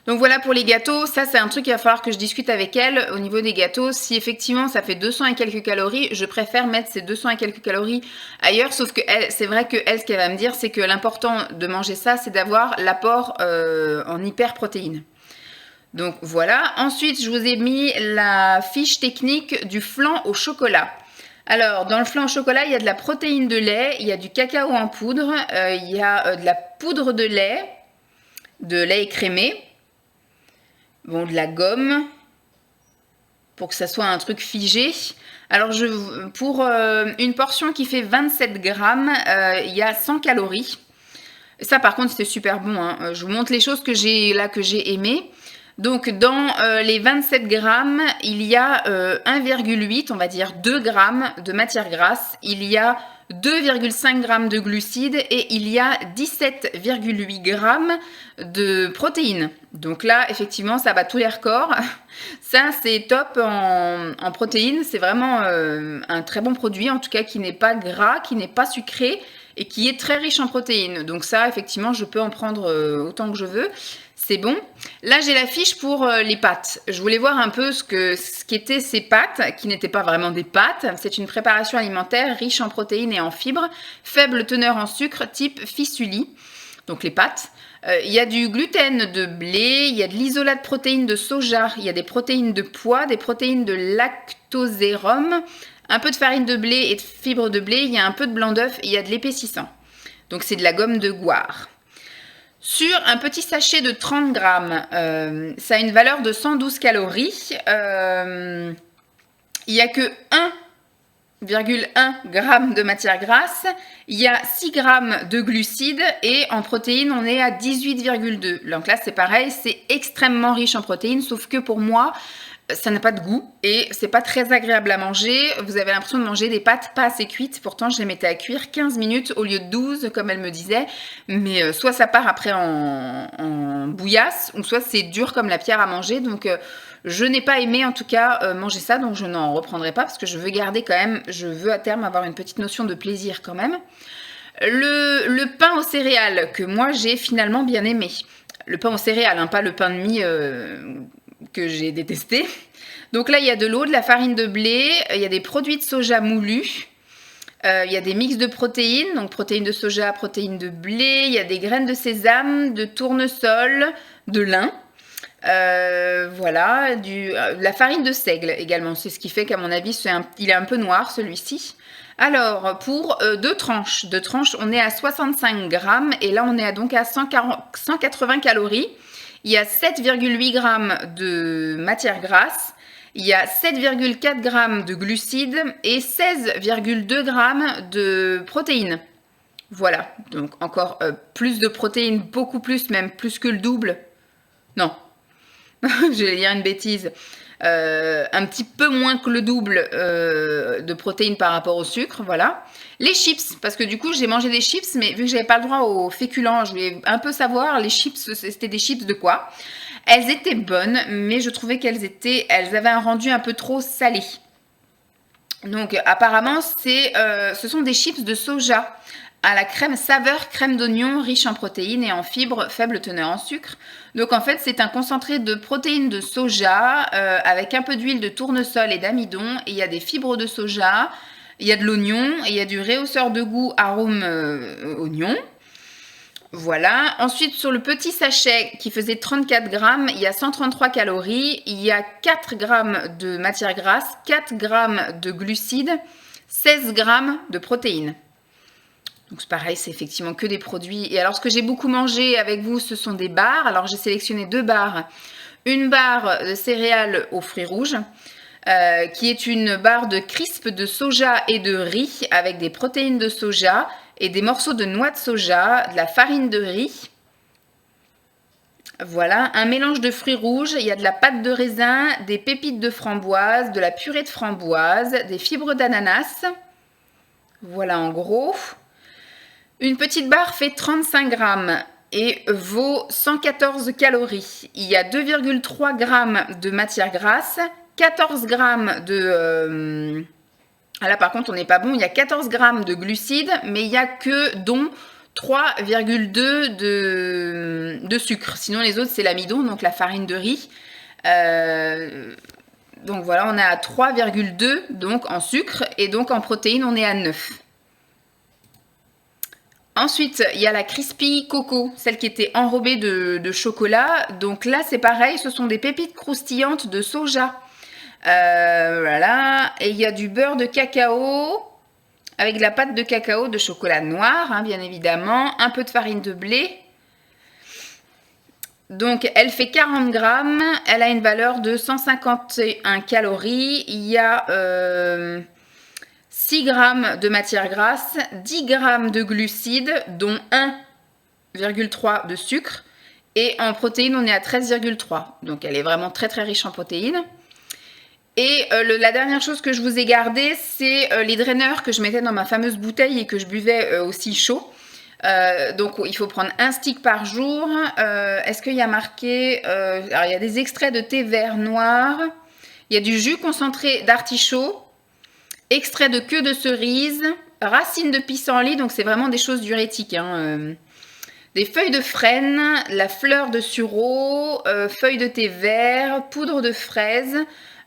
Donc voilà pour les gâteaux, ça c'est un truc qu'il va falloir que je discute avec elle au niveau des gâteaux. Si effectivement ça fait 200 et quelques calories, je préfère mettre ces 200 et quelques calories ailleurs. Sauf que c'est vrai que elle, ce qu'elle va me dire, c'est que l'important de manger ça, c'est d'avoir l'apport en hyperprotéines. Donc voilà. Ensuite, je vous ai mis la fiche technique du flan au chocolat. Alors, dans le flan au chocolat, il y a de la protéine de lait, il y a du cacao en poudre, il y a de la poudre de lait écrémé. Bon, de la gomme pour que ça soit un truc figé. Alors, pour une portion qui fait 27 grammes, il y a 100 calories. Et ça, par contre, c'est super bon, hein. Je vous montre les choses que j'ai aimées. Donc, dans les 27 grammes, il y a 1,8, on va dire 2 grammes de matière grasse. Il y a 2,5 grammes de glucides et il y a 17,8 grammes de protéines. Donc là, effectivement, ça bat tous les records. Ça, c'est top en protéines. C'est vraiment un très bon produit, en tout cas qui n'est pas gras, qui n'est pas sucré et qui est très riche en protéines. Donc ça, effectivement, je peux en prendre autant que je veux. C'est bon. Là, j'ai la fiche pour les pâtes. Je voulais voir un peu ce qu'étaient ces pâtes, qui n'étaient pas vraiment des pâtes. C'est une préparation alimentaire riche en protéines et en fibres, faible teneur en sucre, type fissuli. Donc les pâtes. Il y a du gluten de blé, il y a de l'isolat de protéines de soja, il y a des protéines de pois, des protéines de lactosérum, un peu de farine de blé et de fibres de blé, il y a un peu de blanc d'œuf et il y a de l'épaississant. Donc c'est de la gomme de guar. Sur un petit sachet de 30 grammes, ça a une valeur de 112 calories. Il n'y a que 1,1 g de matière grasse. Il y a 6 grammes de glucides et en protéines, on est à 18,2. Donc là, c'est pareil, c'est extrêmement riche en protéines, sauf que pour moi, ça n'a pas de goût et c'est pas très agréable à manger. Vous avez l'impression de manger des pâtes pas assez cuites. Pourtant, je les mettais à cuire 15 minutes au lieu de 12, comme elle me disait. Mais soit ça part après en bouillasse, ou soit c'est dur comme la pierre à manger. Donc, je n'ai pas aimé en tout cas manger ça. Donc, je n'en reprendrai pas parce que je veux garder quand même, je veux à terme avoir une petite notion de plaisir quand même. Le pain aux céréales que moi, j'ai finalement bien aimé. Le pain aux céréales, hein, pas le pain de mie que j'ai détesté. Donc là, il y a de l'eau, de la farine de blé, il y a des produits de soja moulus, il y a des mix de protéines, donc protéines de soja, protéines de blé, il y a des graines de sésame, de tournesol, de lin. Voilà, de la farine de seigle également. C'est ce qui fait qu'à mon avis, il est un peu noir celui-ci. Alors, pour deux tranches, on est à 65 grammes et là, on est donc à 180 calories. Il y a 7,8 grammes de matière grasse, il y a 7,4 grammes de glucides et 16,2 grammes de protéines. Voilà, donc encore plus de protéines, beaucoup plus, même plus que le double. Non, je vais dire une bêtise. Un petit peu moins que le double de protéines par rapport au sucre, voilà. Les chips, parce que du coup j'ai mangé des chips, mais vu que j'avais pas le droit aux féculents, je voulais un peu savoir les chips, c'était des chips de quoi. Elles étaient bonnes, mais je trouvais elles avaient un rendu un peu trop salé. Donc apparemment ce sont des chips de soja à la saveur crème d'oignon riche en protéines et en fibres, faible teneur en sucre. Donc en fait c'est un concentré de protéines de soja avec un peu d'huile de tournesol et d'amidon. Et il y a des fibres de soja, il y a de l'oignon et il y a du rehausseur de goût arôme oignon. Voilà. Ensuite, sur le petit sachet qui faisait 34 grammes, il y a 133 calories, il y a 4 grammes de matière grasse, 4 grammes de glucides, 16 grammes de protéines. Donc c'est pareil, c'est effectivement que des produits. Et alors, ce que j'ai beaucoup mangé avec vous, ce sont des barres. Alors, j'ai sélectionné 2 barres. Une barre de céréales aux fruits rouges, qui est une barre de crisp de soja et de riz avec des protéines de soja et des morceaux de noix de soja, de la farine de riz. Voilà, un mélange de fruits rouges, il y a de la pâte de raisin, des pépites de framboise, de la purée de framboise, des fibres d'ananas. Voilà en gros. Une petite barre fait 35 grammes et vaut 114 calories. Il y a 2,3 grammes de matière grasse, 14 grammes de... Là, par contre, on n'est pas bon. Il y a 14 grammes de glucides, mais il n'y a que dont 3,2 de sucre. Sinon, les autres, c'est l'amidon, donc la farine de riz. Donc voilà, on est à 3,2 donc en sucre. Et donc en protéines, on est à 9. Ensuite, il y a la Crispy Coco, celle qui était enrobée de chocolat. Donc là, c'est pareil, ce sont des pépites croustillantes de soja. Voilà, et il y a du beurre de cacao avec de la pâte de cacao de chocolat noir, hein, bien évidemment, un peu de farine de blé. Donc elle fait 40 grammes, elle a une valeur de 151 calories, il y a 6 grammes de matière grasse, 10 grammes de glucides, dont 1,3 de sucre, et en protéines on est à 13,3, donc elle est vraiment très très riche en protéines. Et la dernière chose que je vous ai gardée, c'est les draineurs que je mettais dans ma fameuse bouteille et que je buvais aussi chaud. Donc il faut prendre un stick par jour. Est-ce qu'il y a marqué... alors il y a des extraits de thé vert noir. Il y a du jus concentré d'artichaut. Extrait de queue de cerise. Racines de pissenlit. Donc c'est vraiment des choses diurétiques. Hein, des feuilles de frêne. La fleur de sureau. Feuilles de thé vert. Poudre de fraise.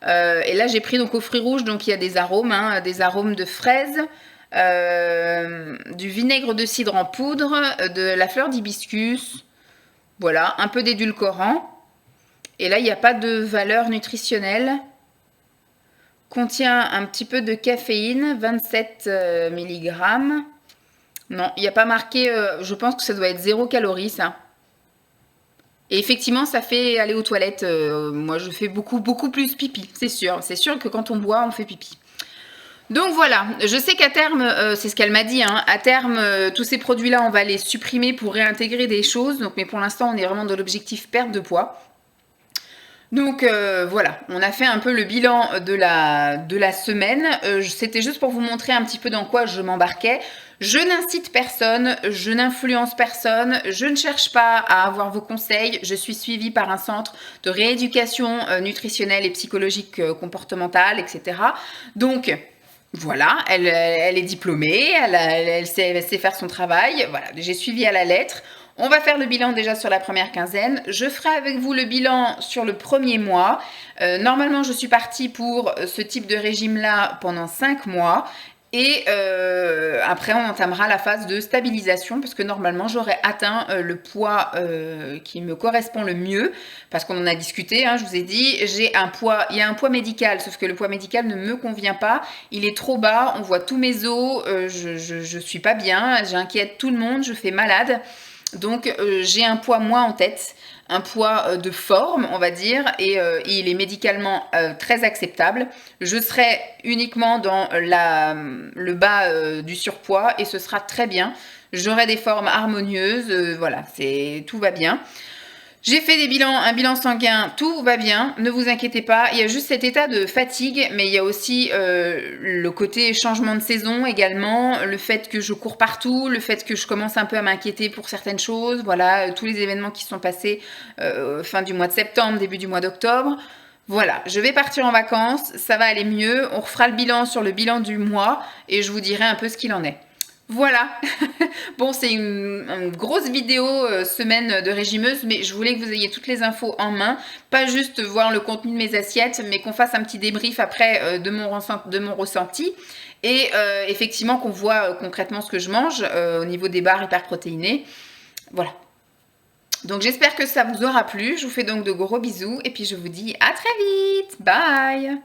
Et là j'ai pris donc aux fruits rouges, donc il y a des arômes, hein, des arômes de fraise, du vinaigre de cidre en poudre, de la fleur d'hibiscus, voilà, un peu d'édulcorant. Et là il n'y a pas de valeur nutritionnelle. Contient un petit peu de caféine, 27 mg. Non, il n'y a pas marqué, je pense que ça doit être 0 calories ça. Et effectivement, ça fait aller aux toilettes. Moi, je fais beaucoup plus pipi, c'est sûr. C'est sûr que quand on boit, on fait pipi. Donc voilà, je sais qu'à terme, c'est ce qu'elle m'a dit, hein, à terme, tous ces produits-là, on va les supprimer pour réintégrer des choses. Donc, mais pour l'instant, on est vraiment dans l'objectif perte de poids. Donc voilà, on a fait un peu le bilan de la semaine. C'était juste pour vous montrer un petit peu dans quoi je m'embarquais. Je n'incite personne, je n'influence personne, je ne cherche pas à avoir vos conseils. Je suis suivie par un centre de rééducation nutritionnelle et psychologique comportementale, etc. Donc voilà, elle est diplômée, elle sait faire son travail. Voilà, j'ai suivi à la lettre. On va faire le bilan déjà sur la première quinzaine. Je ferai avec vous le bilan sur le premier mois. Normalement, je suis partie pour ce type de régime-là pendant 5 mois. Et après, on entamera la phase de stabilisation parce que normalement, j'aurai atteint le poids qui me correspond le mieux. Parce qu'on en a discuté, hein, je vous ai dit, il y a un poids médical, sauf que le poids médical ne me convient pas. Il est trop bas, on voit tous mes os, je suis pas bien, j'inquiète tout le monde, je fais malade. Donc j'ai un poids moins en tête, un poids de forme on va dire, et il est médicalement très acceptable. Je serai uniquement dans le bas du surpoids et ce sera très bien. J'aurai des formes harmonieuses, voilà, tout va bien. J'ai fait un bilan sanguin, tout va bien, ne vous inquiétez pas. Il y a juste cet état de fatigue, mais il y a aussi le côté changement de saison également, le fait que je cours partout, le fait que je commence un peu à m'inquiéter pour certaines choses, voilà, tous les événements qui se sont passés fin du mois de septembre, début du mois d'octobre. Voilà, je vais partir en vacances, ça va aller mieux, on refera le bilan sur le bilan du mois et je vous dirai un peu ce qu'il en est. Voilà, bon c'est une grosse vidéo semaine de régimeuse, mais je voulais que vous ayez toutes les infos en main, pas juste voir le contenu de mes assiettes, mais qu'on fasse un petit débrief après de mon ressenti, et effectivement qu'on voit concrètement ce que je mange au niveau des barres hyperprotéinées. Voilà, donc j'espère que ça vous aura plu, je vous fais donc de gros bisous, et puis je vous dis à très vite, bye.